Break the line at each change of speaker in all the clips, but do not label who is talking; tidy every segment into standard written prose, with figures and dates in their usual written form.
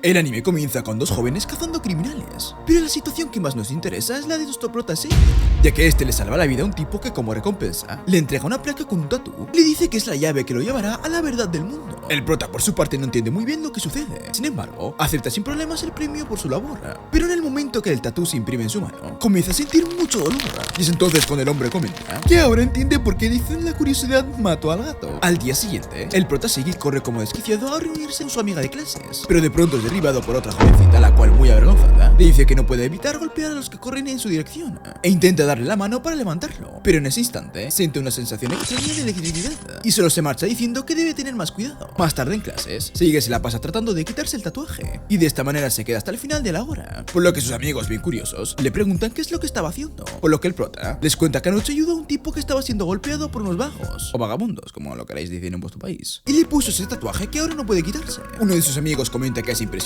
El anime comienza con dos jóvenes cazando criminales, pero la situación que más nos interesa es la de nuestro prota Seiji, ya que este le salva la vida a un tipo que como recompensa le entrega una placa con un tatú, le dice que es la llave que lo llevará a la verdad del mundo. El prota por su parte no entiende muy bien lo que sucede, sin embargo, acepta sin problemas el premio por su labor, pero en el momento que el tatú se imprime en su mano, comienza a sentir mucho dolor, y es entonces cuando el hombre comenta que ahora entiende por qué dicen la curiosidad mató al gato. Al día siguiente, el prota Seiji corre como desquiciado a reunirse con su amiga de clases, pero de pronto es derribado por otra jovencita, la cual, muy avergonzada, le dice que no puede evitar golpear a los que corren en su dirección, e intenta darle la mano para levantarlo, pero en ese instante siente una sensación extraña de electricidad y solo se marcha diciendo que debe tener más cuidado. Más tarde en clases, Seiji se la pasa tratando de quitarse el tatuaje, y de esta manera se queda hasta el final de la hora, por lo que sus amigos, bien curiosos, le preguntan qué es lo que estaba haciendo, por lo que el prota les cuenta que anoche ayudó a un tipo que estaba siendo golpeado por unos vagos, o vagabundos, como lo queréis decir en vuestro país, y le puso ese tatuaje que ahora no puede quitarse. Uno de sus amigos comenta que es impresionante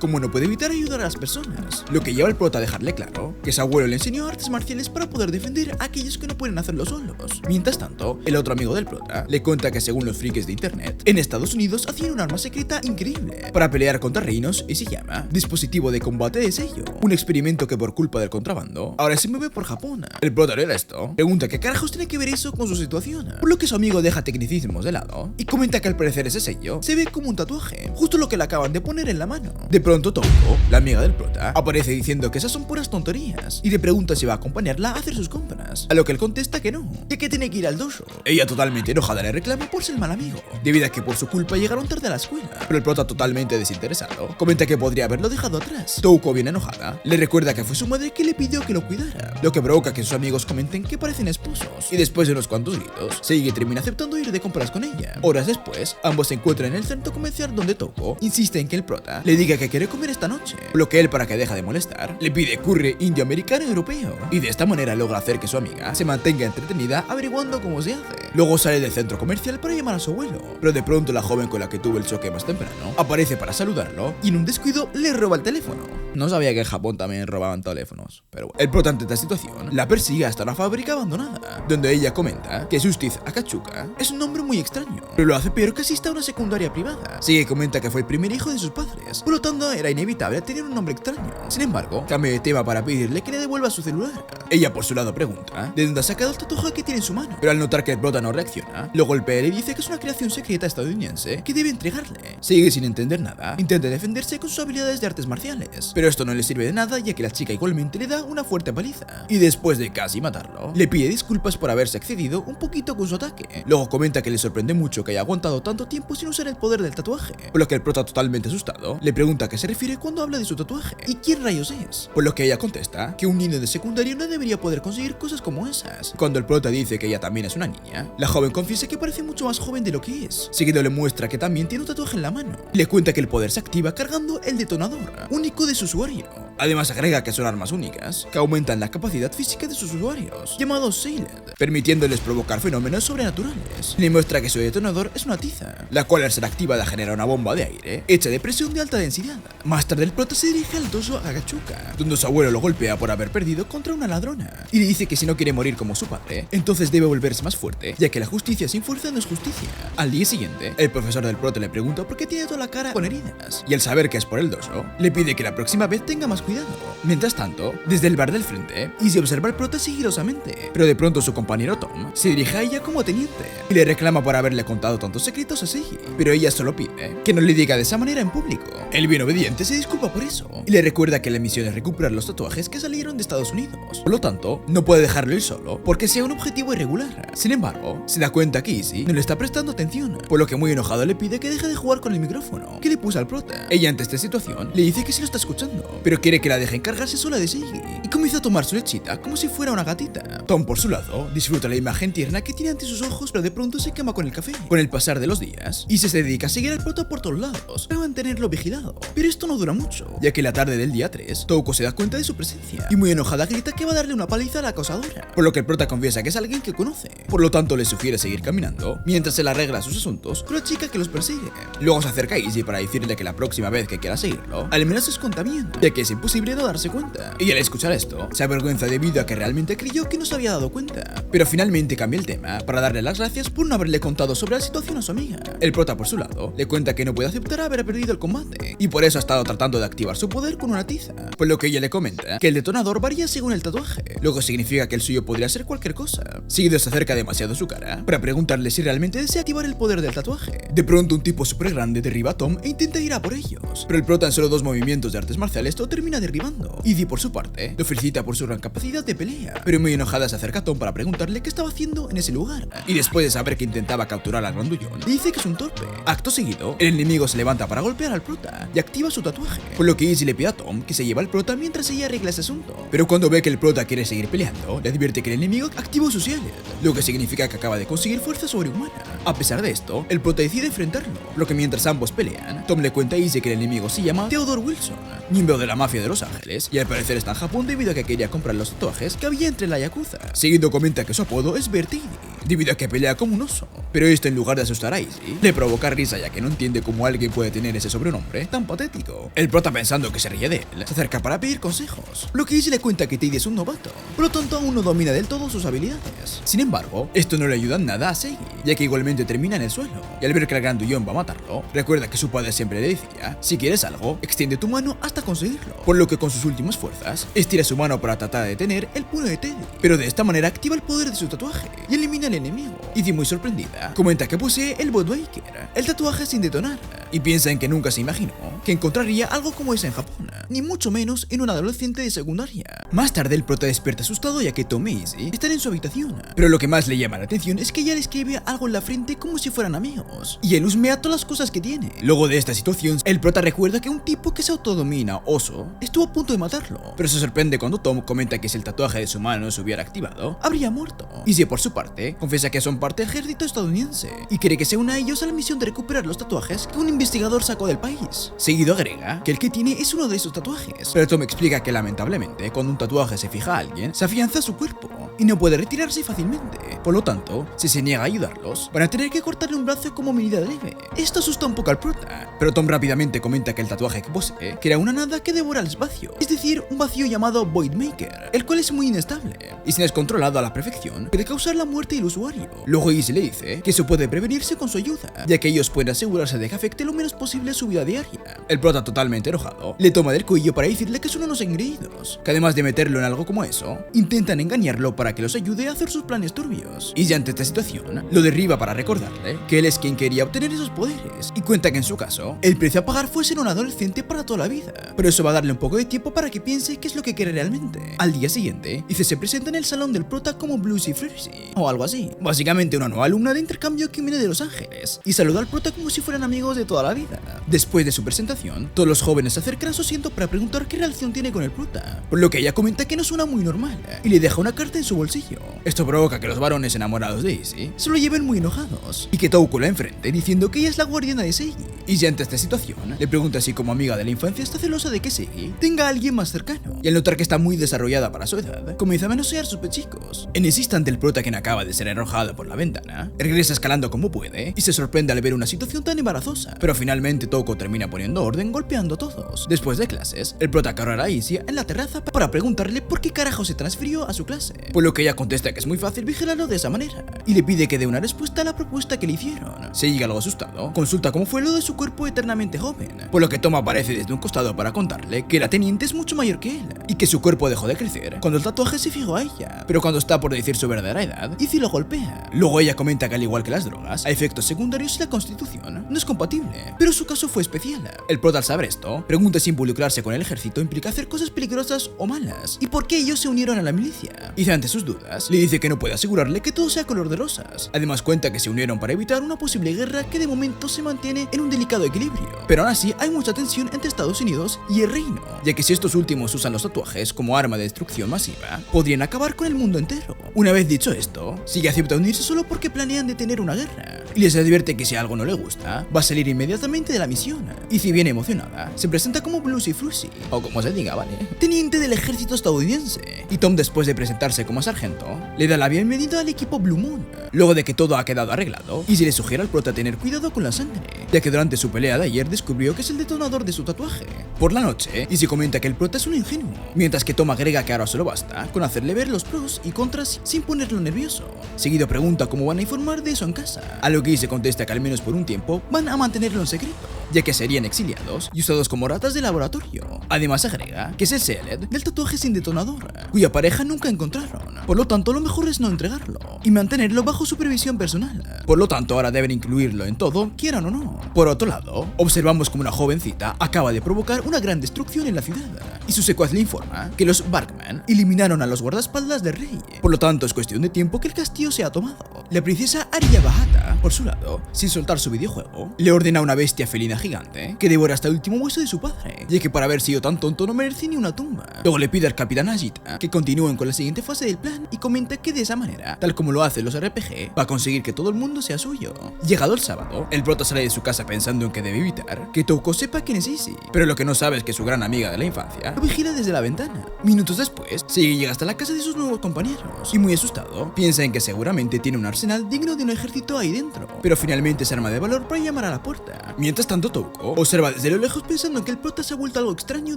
cómo no puede evitar ayudar a las personas, lo que lleva al prota a dejarle claro que su abuelo le enseñó artes marciales para poder defender a aquellos que no pueden hacerlo solos. Mientras tanto, el otro amigo del prota le cuenta que según los frikis de internet, en Estados Unidos hacían un arma secreta increíble para pelear contra reinos y se llama dispositivo de combate de sello, un experimento que por culpa del contrabando ahora se mueve por Japón. El prota al esto pregunta qué carajos tiene que ver eso con su situación, por lo que su amigo deja tecnicismos de lado y comenta que al parecer ese sello se ve como un tatuaje, justo lo que le acaban de poner en la mano. De pronto Touko, la amiga del prota, aparece diciendo que esas son puras tonterías y le pregunta si va a acompañarla a hacer sus compras, a lo que él contesta que no, ya que tiene que ir al dojo. Ella totalmente enojada le reclama por ser mal amigo, debido a que por su culpa llegaron tarde a la escuela, pero el prota totalmente desinteresado comenta que podría haberlo dejado atrás. Touko, bien enojada, le recuerda que fue su madre que le pidió que lo cuidara, lo que provoca que sus amigos comenten que parecen esposos, y después de unos cuantos gritos, Seiji termina aceptando ir de compras con ella. Horas después, ambos se encuentran en el centro comercial donde Touko insiste en que el prota le diga que quiere comer esta noche, por lo que él, para que deje de molestar, le pide curry indio-americano europeo, y de esta manera logra hacer que su amiga se mantenga entretenida averiguando cómo se hace. Luego sale del centro comercial para llamar a su abuelo, pero de pronto la joven con la que tuvo el choque más temprano aparece para saludarlo y en un descuido le roba el teléfono. No sabía que en Japón también robaban teléfonos, pero bueno. El prota ante esta situación la persigue hasta una fábrica abandonada, donde ella comenta que Justice Akachuka es un nombre muy extraño, pero lo hace peor que asista a una secundaria privada. Sigue comenta que fue el primer hijo de sus padres, por lo tanto era inevitable tener un nombre extraño. Sin embargo, cambia de tema para pedirle que le devuelva su celular. Ella por su lado pregunta de dónde ha sacado el tatuaje que tiene en su mano, pero al notar que el prota no reacciona, lo golpea y le dice que es una creación secreta estadounidense que debe entregarle. Sigue sin entender nada, intenta defenderse con sus habilidades de artes marciales, pero esto no le sirve de nada ya que la chica igualmente le da una fuerte paliza, y después de casi matarlo, le pide disculpas por haberse excedido un poquito con su ataque. Luego comenta que le sorprende mucho que haya aguantado tanto tiempo sin usar el poder del tatuaje, por lo que el prota, totalmente asustado, le pregunta a qué se refiere cuando habla de su tatuaje y quién rayos es, por lo que ella contesta que un niño de secundaria no debería poder conseguir cosas como esas. Cuando el prota dice que ella también es una niña, la joven confiesa que parece mucho más joven de lo que es. Seguido le muestra que también tiene un tatuaje en la mano. Le cuenta que el poder se activa cargando el detonador único de su usuario. Además agrega que son armas únicas que aumentan la capacidad física de sus usuarios, llamados Seiled, permitiéndoles provocar fenómenos sobrenaturales. Le muestra que su detonador es una tiza, la cual al ser activada genera una bomba de aire hecha de presión de alta densidad. Más tarde el prota se dirige al dojo Agachuka, donde su abuelo lo golpea por haber perdido contra una ladrona, y le dice que si no quiere morir como su padre, entonces debe volverse más fuerte, ya que la justicia sin fuerza no es justicia. Al día siguiente, el profesor del prota le pregunta por qué tiene toda la cara con heridas, y al saber que es por el dojo, le pide que la próxima vez tenga más cuidado. Mientras tanto, desde el bar del frente, Izzy observa al prota sigilosamente, pero de pronto su compañero Tom se dirige a ella como teniente, y le reclama por haberle contado tantos secretos a Seiji, pero ella solo pide que no le diga de esa manera en público. El bien obediente se disculpa por eso, y le recuerda que la misión es recuperar los tatuajes que salieron de Estados Unidos, por lo tanto, no puede dejarlo ir solo porque sea un objetivo irregular. Sin embargo, se da cuenta que Izzy no le está prestando atención, por lo que muy enojado le pide que deje de jugar con el micrófono que le puso al prota. Ella ante esta situación le dice que sí lo está escuchando, pero quiere que la deje encargarse sola de Seiji, y comienza a tomar su lechita como si fuera una gatita. Tom por su lado disfruta la imagen tierna que tiene ante sus ojos, pero de pronto se quema con el café. Con el pasar de los días, Izzy se dedica a seguir al prota por todos lados para mantenerlo vigilado, pero esto no dura mucho, ya que la tarde del día 3, Touko se da cuenta de su presencia y muy enojada grita que va a darle una paliza a la acosadora, por lo que el prota confiesa que es alguien que conoce, por lo tanto le sugiere seguir caminando mientras él arregla sus asuntos con la chica que los persigue. Luego se acerca a Izzy para decirle que la próxima vez que quiera seguirlo, al menos se esconda bien, ya que es imposible no darse cuenta. Y al escuchar esto, se avergüenza debido a que realmente creyó que no se había dado cuenta. Pero finalmente cambia el tema para darle las gracias por no haberle contado sobre la situación a su amiga. El prota, por su lado, le cuenta que no puede aceptar haber perdido el combate y por eso ha estado tratando de activar su poder con una tiza, por lo que ella le comenta que el detonador varía según el tatuaje, lo que significa que el suyo podría ser cualquier cosa. Seguido se acerca demasiado a su cara para preguntarle si realmente desea activar el poder del tatuaje. De pronto un tipo súper grande derriba a Tom e intenta ir a por ellos, pero el prota en solo 2 movimientos de artes marciales lo termina derribando. Izzy, por su parte, lo felicita por su gran capacidad de pelea, pero muy enojada se acerca a Tom para preguntarle qué estaba haciendo en ese lugar, y después de saber que intentaba capturar al grandullón, le dice que es un torpe. Acto seguido, el enemigo se levanta para golpear al prota y activa su tatuaje, por lo que Izzy le pide a Tom que se lleve al prota mientras ella arregla ese asunto. Pero cuando ve que el prota quiere seguir peleando, le advierte que el enemigo activó su Shield, lo que significa que acaba de conseguir fuerza sobrehumana. A pesar de esto, el prota decide enfrentarlo, lo que mientras ambos pelean, Tom le cuenta a Izzy que el enemigo se llama Theodore Wilson, miembro de la mafia de Los Ángeles, y al parecer está en Japón debido a que quería comprar los tatuajes que había entre la yakuza. Seguido comenta que su apodo es Bertini, debido a que pelea como un oso. Pero esto, en lugar de asustar a Izzy, le provoca risa, ya que no entiende cómo alguien puede tener ese sobrenombre tan patético. El prota, pensando que se ríe de él, se acerca para pedir consejos, lo que Izzy le cuenta que Teddy es un novato, por lo tanto aún no domina del todo sus habilidades. Sin embargo, esto no le ayuda en nada a Seigi, ya que igualmente termina en el suelo, y al ver que el grandullón va a matarlo, recuerda que su padre siempre le decía: si quieres algo, extiende tu mano hasta conseguirlo, por lo que con sus últimas fuerzas, estira su mano para tratar de detener el puño de Teddy, pero de esta manera activa el poder de su tatuaje y elimina al enemigo. Izzy, muy sorprendida, comenta que posee el Bodwaker, el tatuaje sin detonar, y piensa en que nunca se imaginó que encontraría algo como ese en Japón, ni mucho menos en un adolescente de secundaria. Más tarde, el prota despierta asustado ya que Tom y Izzy están en su habitación, pero lo que más le llama la atención es que ella le escribe algo en la frente como si fueran amigos, y él husmea todas las cosas que tiene. Luego de esta situación, el prota recuerda que un tipo que se autodomina oso estuvo a punto de matarlo, pero se sorprende cuando Tom comenta que si el tatuaje de su mano se hubiera activado, habría muerto. Izzy, por su parte, confiesa que son parte del ejército estadounidense y quiere que se una a ellos a la misión de recuperar los tatuajes que un investigador sacó del país. Seguido agrega que el que tiene es uno de esos tatuajes, pero Tom explica que lamentablemente cuando un tatuaje se fija a alguien, se afianza a su cuerpo y no puede retirarse fácilmente. Por lo tanto, si se niega a ayudarlos, van a tener que cortarle un brazo como medida leve. Esto asusta un poco al prota, pero Tom rápidamente comenta que el tatuaje que posee crea una nada que devora el espacio, es decir, un vacío llamado Voidmaker, el cual es muy inestable y si no es controlado a la perfección, puede causar la muerte del usuario. Luego Izzy le dice que eso puede prevenirse con su ayuda, ya que ellos pueden asegurarse de que afecte lo menos posible su vida diaria. El prota, totalmente enojado, le toma del cuello para decirle que son unos engreídos, que además de meterlo en algo como eso, intentan engañarlo para que los ayude a hacer sus planes turbios. Y ya ante esta situación, lo derriba para recordarle que él es quien quería obtener esos poderes, y cuenta que en su caso, el precio a pagar fue ser un adolescente para toda la vida, pero eso va a darle un poco de tiempo para que piense qué es lo que quiere realmente. Al día siguiente, Izzy se presenta en el salón del prota como Bluesy Flirty, o algo así, básicamente una nueva alumna de intercambio que viene de Los Ángeles, y saluda al prota como si fueran amigos de toda la vida. Después de su presentación, todos los jóvenes se acercan a su asiento para preguntar qué relación tiene con el prota, por lo que ella comenta que no suena muy normal, y le deja una carta en su bolsillo. Esto provoca que los varones enamorados de Izzy se lo lleven muy enojados, y que Touko la enfrente diciendo que ella es la guardiana de Seigi. Y ya ante esta situación, le pregunta si como amiga de la infancia está celosa de que Seigi tenga a alguien más cercano, y al notar que está muy desarrollada para su edad, comienza a manosear sus pechicos. En ese instante, el prota, quien acaba de ser arrojado por la ventana, regresa escalando como puede y se sorprende al ver una situación tan embarazosa, pero finalmente Touko termina poniendo orden golpeando a todos. Después de clases, el prota cargará a Izzy en la terraza para preguntarle por qué carajo se transfirió a su clase, por lo que ella contesta que es muy fácil vigilarlo de esa manera y le pide que dé una respuesta a la propuesta que le hicieron. Seigi, algo asustado, consulta cómo fue lo de su cuerpo eternamente joven, por lo que Tom aparece desde un costado para contarle que la teniente es mucho mayor que él y que su cuerpo dejó de crecer cuando el tatuaje se fijó a ella, pero cuando está por decir su verdadera edad, Izzy lo golpea. Luego ella comenta que al igual que las drogas, hay efectos secundarios y la constitución no es compatible, pero su caso fue especial. El prota, al saber esto, pregunta si involucrarse con el ejército implica hacer cosas peligrosas o malas y por qué ellos se unieron a la milicia. Y ante sus dudas, le dice que no puede asegurarle que todo sea color de rosas. Además cuenta que se unieron para evitar una posible guerra que de momento se mantiene en un delicado equilibrio, pero aún así hay mucha tensión entre Estados Unidos y el reino, ya que si estos últimos usan los tatuajes como arma de destrucción masiva, podrían acabar con el mundo entero. Una vez dicho esto, Siggy acepta unirse solo porque planean detener una guerra, y les advierte que si algo no le gusta, va a salir inmediatamente de la misión. Izzy, bien emocionada, se presenta como Bluesy Frucy, o como se diga, ¿vale?, teniente del ejército estadounidense, y Tom, después de presentarse como sargento, le da la bienvenida al equipo Blue Moon. Luego de que todo ha quedado arreglado, Izzy le sugiere al prota tener cuidado con la sangre, ya que durante su pelea de ayer descubrió que es el detonador de su tatuaje. Por la noche, Izzy comenta que el prota es un ingenuo, mientras que Tom agrega que ahora solo basta con hacerle ver los pros y contras sin ponerlo nervioso. Seguido pregunta cómo van a informar de eso en casa, a lo que Izzy contesta que al menos por un tiempo van a mantenerlo en secreto, ya que serían exiliados y usados como ratas de laboratorio. Además agrega que es el Sealed del tatuaje sin detonador, cuya pareja nunca encontraron, por lo tanto lo mejor es no entregarlo y mantenerlo bajo supervisión personal. Por lo tanto ahora deben incluirlo en todo, quieran o no. Por otro lado, observamos como una jovencita acaba de provocar una gran destrucción en la ciudad, y su secuaz le informa que los Barkman eliminaron a los guardaespaldas del rey, por lo tanto es cuestión de tiempo que el castillo sea tomado. La princesa Arya Bahata, por su lado, sin soltar su videojuego, le ordena a una bestia felina gigante que devore hasta el último hueso de su padre, ya que por haber sido tan tonto no merece ni una tumba. Luego le pide al capitán Ajita que continúen con la siguiente fase del plan y comenta que de esa manera, tal como lo hacen los RPG, va a conseguir que todo el mundo sea suyo. Llegado el sábado, el prota sale de su casa pensando en que debe evitar que Touko sepa quién es Izzy, pero lo que no sabe es que su gran amiga de la infancia lo vigila desde la ventana. Minutos después, Siggy llega hasta la casa de sus nuevos compañeros y, muy asustado, piensa en que seguramente tiene un arsenal digno de un ejército ahí dentro, pero finalmente se arma de valor para llamar a la puerta. Mientras tanto, Touko observa desde lo lejos pensando en que el prota se ha vuelto algo extraño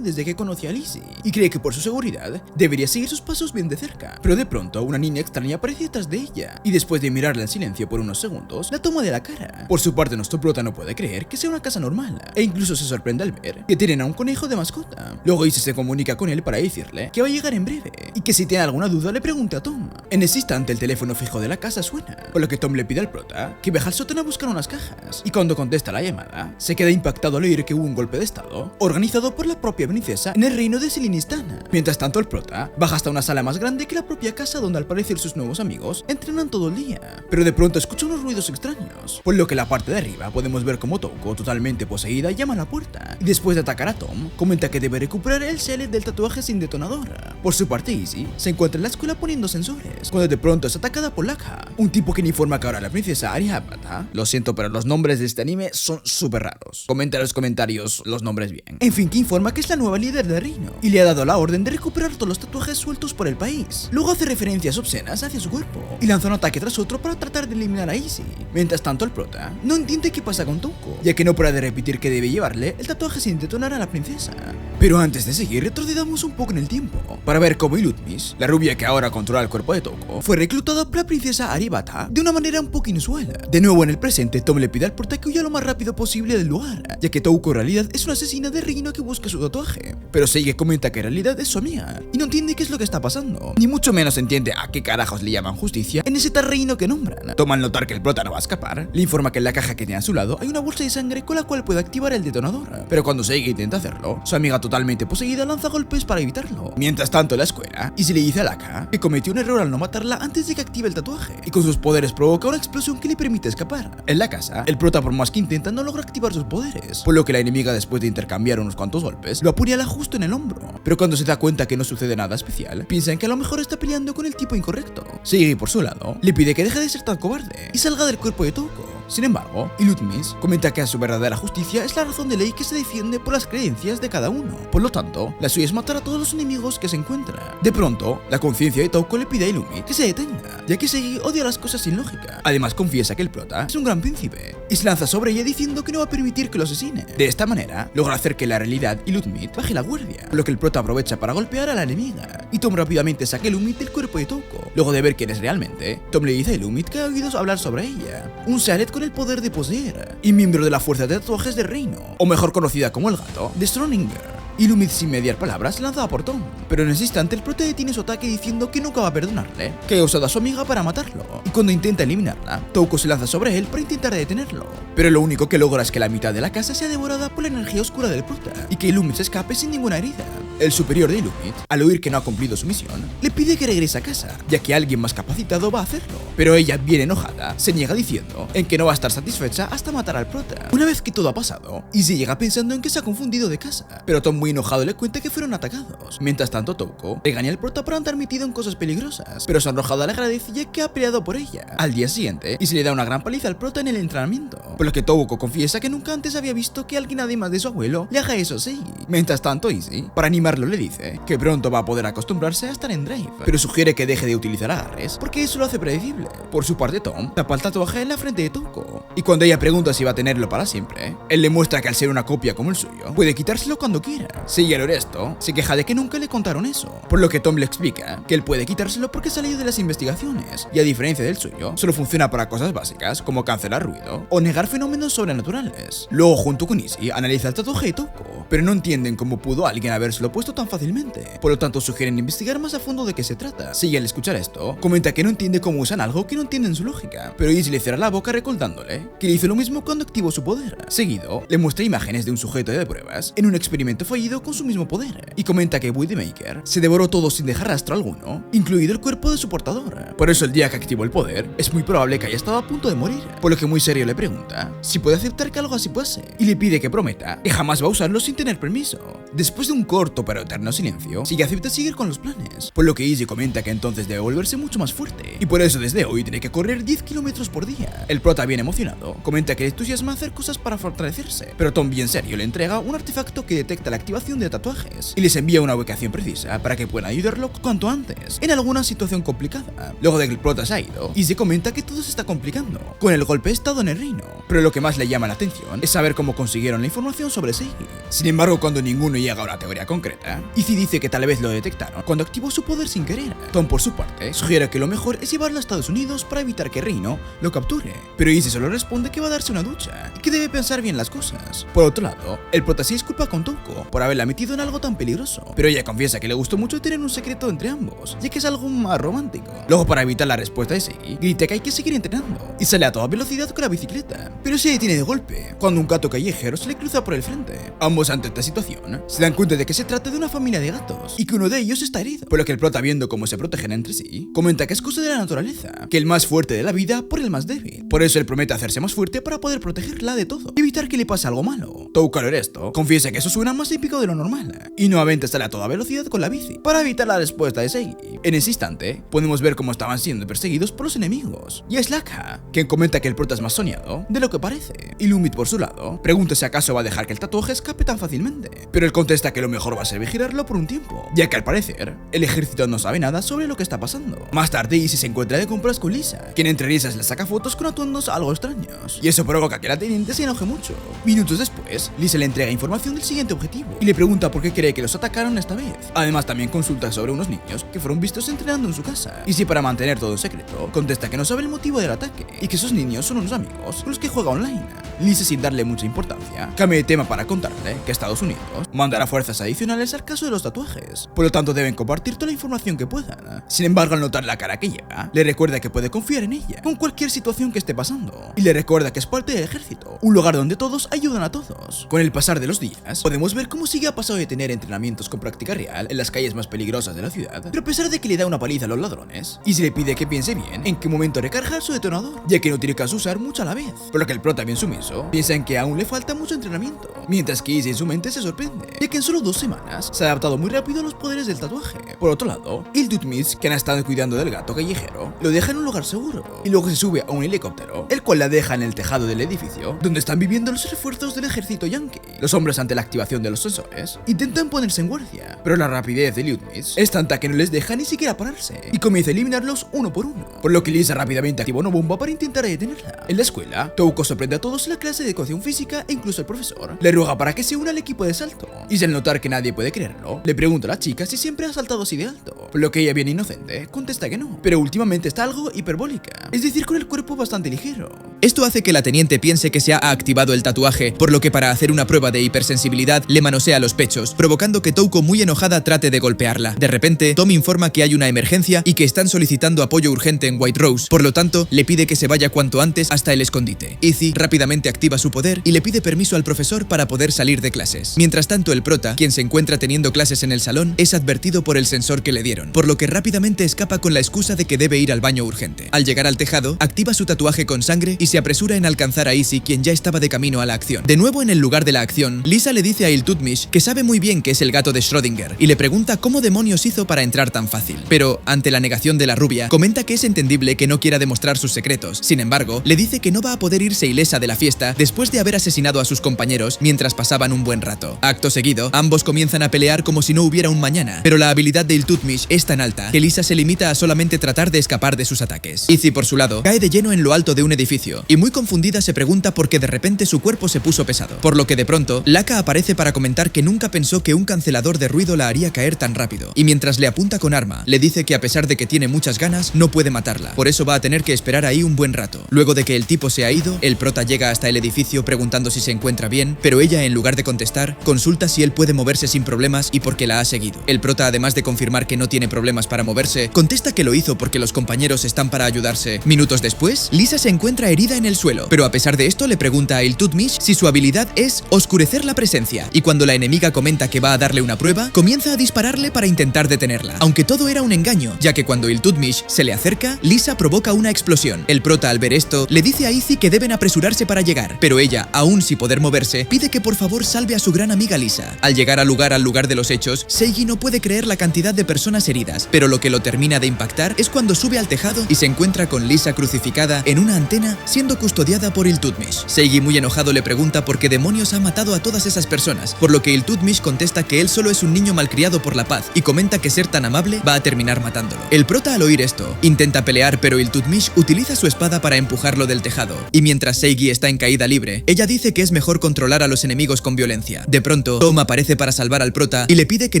desde que conoció a Izzy y cree que por su seguridad debería seguir sus pasos bien de cerca, pero de pronto una niña extraña aparece detrás de ella y después de mirarla en silencio por unos segundos, la toma de la cara. Por su parte, nuestro prota no puede creer que sea una casa normal e incluso se sorprende al ver que tienen a un conejo de mascota. Luego Izzy se comunica con él para decirle que va a llegar en breve y que si tiene alguna duda le pregunte a Tom. En ese instante el teléfono fijo de la casa suena, por lo que Tom le pide al prota que baje al sótano a buscar unas cajas, y cuando contesta la llamada, se queda impactado al oír que hubo un golpe de estado organizado por la propia princesa en el reino de Selinistan. Mientras tanto, el prota baja hasta una sala más grande que la propia casa donde al parecer sus nuevos amigos entrenan todo el día, pero de pronto escucha unos ruidos extraños, por lo que en la parte de arriba podemos ver como Touko, totalmente poseída, llama a la puerta y después de atacar a Tom, comenta que debe recuperar el Sealed del tatuaje sin detonador. Por su parte, Izzy se encuentra en la escuela poniendo sensores, cuando de pronto es atacada por Lakha, un tipo que le informa que ahora la princesa Arya Bahata, lo siento pero los nombres de este anime son súper raros, comenta en los comentarios los nombres bien, en fin, que informa que es la nueva líder del reino y le ha dado la orden de recuperar todos los tatuajes sueltos por el país. Luego hace referencias obscenas hacia su cuerpo y lanza un ataque tras otro para tratar de eliminar a Izzy. Mientras tanto, el prota no entiende qué pasa con Touko, ya que no para de repetir que debe llevarle el tatuaje sin detonar a la princesa. Pero antes de seguir, retrocedamos un poco en el tiempo para ver cómo Ilutmis, la rubia que ahora controla el cuerpo de Touko, fue reclutada por la princesa Arya Bahata de una manera un poco inusual. De nuevo en el presente, Tom le pide al prota que huya lo más rápido posible del lugar, ya que Touko en realidad es una asesina de reino que busca su tatuaje, pero Seige comenta que en realidad es su amiga y no entiende qué es lo que está pasando, ni mucho menos entiende a qué carajos le llaman justicia en ese tal reino que nombran. Tom, al notar que el prota no va a escapar, le informa que en la caja que tiene a su lado hay una bolsa de sangre con la cual puede activar el detonador, pero cuando Seige intenta hacerlo, su amiga totalmente poseída lanza golpes para evitarlo. Mientras tanto, en la escuela, Izzy le dice a Lakha que cometió un error al no matarla antes de que active el tatuaje, y con sus poderes provoca una explosión que le permite escapar. En la casa, el prota, por más que intenta, no logra activar sus poderes, por lo que la enemiga, después de intercambiar unos cuantos golpes, lo apuñala justo en el hombro, pero cuando se da cuenta que no sucede nada especial, piensa en que a lo mejor está peleando con el tipo incorrecto. Seige, por su lado, le pide que deje de ser tan cobarde y salga del cuerpo de Touko. Sin embargo, Ilutmis comenta que su verdadera justicia es la razón de ley que se defiende por las creencias de cada uno. Por lo tanto, la suya es matar a todos los enemigos que se encuentra. De pronto, la conciencia de Touko le pide a Illumit que se detenga, ya que Seigi odia las cosas sin lógica. Además, confiesa que el prota es un gran príncipe y se lanza sobre ella diciendo que no va a permitir que lo asesine. De esta manera, logra hacer que la realidad Illumit baje la guardia, por lo que el prota aprovecha para golpear a la enemiga, y Tom rápidamente saca a Illumit del cuerpo de Touko. Luego de ver quién es realmente, Tom le dice a Illumit que ha oído hablar sobre ella, un Sealed con el poder de poseer y miembro de la fuerza de tatuajes del reino, o mejor conocida como el gato de Stroninger. Illumit, sin mediar palabras, se lanza por Tom, pero en ese instante el prota detiene su ataque diciendo que nunca va a perdonarle, que ha usado a su amiga para matarlo, y cuando intenta eliminarla, Touko se lanza sobre él para intentar detenerlo, pero lo único que logra es que la mitad de la casa sea devorada por la energía oscura del prota, y que Illumit se escape sin ninguna herida. El superior de Illumit, al oír que no ha cumplido su misión, le pide que regrese a casa, ya que alguien más capacitado va a hacerlo, pero ella, bien enojada, se niega diciendo en que no va a estar satisfecha hasta matar al prota. Una vez que todo ha pasado, Izzy llega pensando en que se ha confundido de casa, pero Tom, muy muy enojado le cuenta que fueron atacados. Mientras tanto, Touko regaña al prota por andar metido en cosas peligrosas, pero sonrojado le agradece ya que ha peleado por ella. Al día siguiente, y se le da una gran paliza al prota en el entrenamiento, por lo que Touko confiesa que nunca antes había visto que alguien además de su abuelo le haga eso así. Mientras tanto, Izzy, para animarlo, le dice que pronto va a poder acostumbrarse a estar en Drive, pero sugiere que deje de utilizar agarres porque eso lo hace predecible. Por su parte, Tom tapa el tatuaje en la frente de Touko, y cuando ella pregunta si va a tenerlo para siempre, él le muestra que al ser una copia como el suyo, puede quitárselo cuando quiera. Si al oír esto, se queja de que nunca le contaron eso, por lo que Tom le explica que él puede quitárselo porque ha salido de las investigaciones, y a diferencia del suyo, solo funciona para cosas básicas como cancelar ruido o negar fenómenos sobrenaturales. Luego, junto con Izzy, analiza el tatuaje de Touko, pero no entienden cómo pudo alguien habérselo puesto tan fácilmente, por lo tanto sugieren investigar más a fondo de qué se trata. Si al escuchar esto, comenta que no entiende cómo usan algo que no entienden su lógica, pero Izzy le cierra la boca recordándole que le hizo lo mismo cuando activó su poder. Seguido, le muestra imágenes de un sujeto de pruebas en un experimento fallido con su mismo poder, y comenta que Widowmaker se devoró todo sin dejar rastro alguno, incluido el cuerpo de su portador. Por eso el día que activó el poder, es muy probable que haya estado a punto de morir, por lo que muy serio le pregunta si puede aceptar que algo así pase, y le pide que prometa que jamás va a usarlo sin tener permiso. Después de un corto pero eterno silencio, Siggy acepta seguir con los planes, por lo que Izzy comenta que entonces debe volverse mucho más fuerte, y por eso desde hoy tiene que correr 10 kilómetros por día. El prota, bien emocionado, comenta que le entusiasma hacer cosas para fortalecerse, pero Tom, bien serio, le entrega un artefacto que detecta la activación de tatuajes, y les envía una ubicación precisa para que puedan ayudarlo cuanto antes, en alguna situación complicada. Luego de que el prota se ha ido, Izzy comenta que todo se está complicando, con el golpe estado en el reino, pero lo que más le llama la atención es saber cómo consiguieron la información sobre Seigi. Sin embargo, cuando ninguno llega a una teoría concreta, Izzy dice que tal vez lo detectaron cuando activó su poder sin querer. Tom, por su parte, sugiere que lo mejor es llevarlo a Estados Unidos para evitar que Reino lo capture, pero Izzy solo responde que va a darse una ducha y que debe pensar bien las cosas. Por otro lado, el prota se disculpa con Touko por haberla metido en algo tan peligroso, pero ella confiesa que le gustó mucho tener un secreto entre ambos, ya que es algo más romántico. Luego, para evitar la respuesta de Seigi, grita que hay que seguir entrenando y sale a toda velocidad con la bicicleta, pero se detiene de golpe cuando un gato callejero se le cruza por el frente. Ambos, ante esta situación, se dan cuenta de que se trata de una familia de gatos y que uno de ellos está herido, por lo que el prota, viendo cómo se protegen entre sí, comenta que es cosa de la naturaleza, que el más fuerte de la vida por el más débil. Por eso él promete hacerse más fuerte para poder protegerla de todo y evitar que le pase algo malo. Touko, al ver esto, confiesa que eso suena más épico de lo normal y nuevamente sale a toda velocidad con la bici para evitar la respuesta de Seigi. En ese instante, podemos ver cómo estaban siendo perseguidos por los enemigos, y es Laka quien comenta que el prota es más soñado de lo que parece, y Lumit, por su lado, pregunta si acaso va a dejar que el tatuaje escape tan fácilmente, pero él contesta que lo mejor va a ser vigilarlo por un tiempo, ya que al parecer, el ejército no sabe nada sobre lo que está pasando. Más tarde, Izzy se encuentra de compras con Lisa, quien entre risas le saca fotos con atuendos algo extraños, y eso provoca que la teniente se enoje mucho. Minutos después, Lisa le entrega información del siguiente objetivo, y le pregunta por qué cree que los atacaron esta vez. Además, también consulta sobre unos niños que fueron vistos entrenando en su casa, y si para mantener todo en secreto, contesta que no sabe el motivo del ataque, y que esos niños son unos amigos con los que juega online. Lisa, sin darle mucha importancia, cambia de tema para contarle que Estados Unidos mandará fuerzas adicionales al caso de los tatuajes, por lo tanto deben compartir toda la información que puedan. Sin embargo, al notar la cara que lleva, le recuerda que puede confiar en ella con cualquier situación que esté pasando, y le recuerda que es parte del ejército, un lugar donde todos ayudan a todos. Con el pasar de los días, podemos ver cómo Siggy ha pasado de tener entrenamientos con práctica real en las calles más peligrosas de la ciudad, pero a pesar de que le da una paliza a los ladrones, y se le pide que piense bien en qué momento recargar su detonador, ya que no tiene caso usar mucho a la vez, por lo que el prota, bien sumiso, piensa en que aún le falta mucho entrenamiento, mientras que Izzy en su mente se sorprende, ya que en solo 2 semanas se ha adaptado muy rápido a los poderes del tatuaje. Por otro lado, el Dutmits, quien ha estado cuidando del gato callejero, lo deja en un lugar seguro, y luego se sube a un helicóptero, el cual la deja en el tejado del edificio, donde están viviendo los refuerzos del ejército yankee. Los hombres, ante la activación de los sensores, intentan ponerse en guardia, pero la rapidez de Dutmits es tanta que no les deja ni siquiera pararse, y comienza a eliminarlos uno por uno, por lo que Lisa rápidamente activa una bomba para intentar detenerla. En la escuela, Touko sorprende a todos en la clase de educación física e incluso el profesor le ruega para que se una al equipo de salto, y al notar que nadie puede creerlo, le pregunta a la chica si siempre ha saltado así de alto, por lo que ella, bien inocente, contesta que no, pero últimamente está algo hiperbólica, es decir, con el cuerpo bastante ligero.
Esto hace que la teniente piense que se ha activado el tatuaje, por lo que para hacer una prueba de hipersensibilidad le manosea los pechos, provocando que Touko, muy enojada, trate de golpearla. De repente, Tom informa que hay una emergencia y que están solicitando apoyo urgente en White Rose, por lo tanto, le pide que se vaya cuanto antes hasta el escondite. Izzy rápidamente activa su poder y le pide permiso al profesor para poder salir de clases. Mientras tanto, el prota, quien se encuentra teniendo clases en el salón, es advertido por el sensor que le dieron, por lo que rápidamente escapa con la excusa de que debe ir al baño urgente. Al llegar al tejado, activa su tatuaje con sangre y y se apresura en alcanzar a Izzy, quien ya estaba de camino a la acción. De nuevo en el lugar de la acción, Lisa le dice a Iltutmish que sabe muy bien que es el gato de Schrödinger y le pregunta cómo demonios hizo para entrar tan fácil. Pero, ante la negación de la rubia, comenta que es entendible que no quiera demostrar sus secretos. Sin embargo, le dice que no va a poder irse ilesa de la fiesta después de haber asesinado a sus compañeros mientras pasaban un buen rato. Acto seguido, ambos comienzan a pelear como si no hubiera un mañana, pero la habilidad de Iltutmish es tan alta que Lisa se limita a solamente tratar de escapar de sus ataques. Izzy, por su lado, cae de lleno en lo alto de un edificio y muy confundida se pregunta por qué de repente su cuerpo se puso pesado, por lo que de pronto, Laka aparece para comentar que nunca pensó que un cancelador de ruido la haría caer tan rápido, y mientras le apunta con arma, le dice que a pesar de que tiene muchas ganas, no puede matarla, por eso va a tener que esperar ahí un buen rato. Luego de que el tipo se ha ido, el prota llega hasta el edificio preguntando si se encuentra bien, pero ella, en lugar de contestar, consulta si él puede moverse sin problemas y por qué la ha seguido. El prota, además de confirmar que no tiene problemas para moverse, contesta que lo hizo porque los compañeros están para ayudarse. Minutos después, Lisa se encuentra herida en el suelo, pero a pesar de esto le pregunta a Iltutmish si su habilidad es oscurecer la presencia, y cuando la enemiga comenta que va a darle una prueba, comienza a dispararle para intentar detenerla, aunque todo era un engaño, ya que cuando Iltutmish se le acerca, Lisa provoca una explosión. El prota, al ver esto, le dice a Izzy que deben apresurarse para llegar, pero ella, aún sin poder moverse, pide que por favor salve a su gran amiga Lisa. Al llegar al lugar de los hechos, Seiji no puede creer la cantidad de personas heridas, pero lo que lo termina de impactar es cuando sube al tejado y se encuentra con Lisa crucificada en una antena siendo custodiada por Iltutmish. Seiji, muy enojado, le pregunta por qué demonios ha matado a todas esas personas, por lo que Iltutmish contesta que él solo es un niño malcriado por la paz y comenta que ser tan amable va a terminar matándolo. El prota, al oír esto, intenta pelear, pero Iltutmish utiliza su espada para empujarlo del tejado, y mientras Seiji está en caída libre, ella dice que es mejor controlar a los enemigos con violencia. De pronto, Tom aparece para salvar al prota y le pide que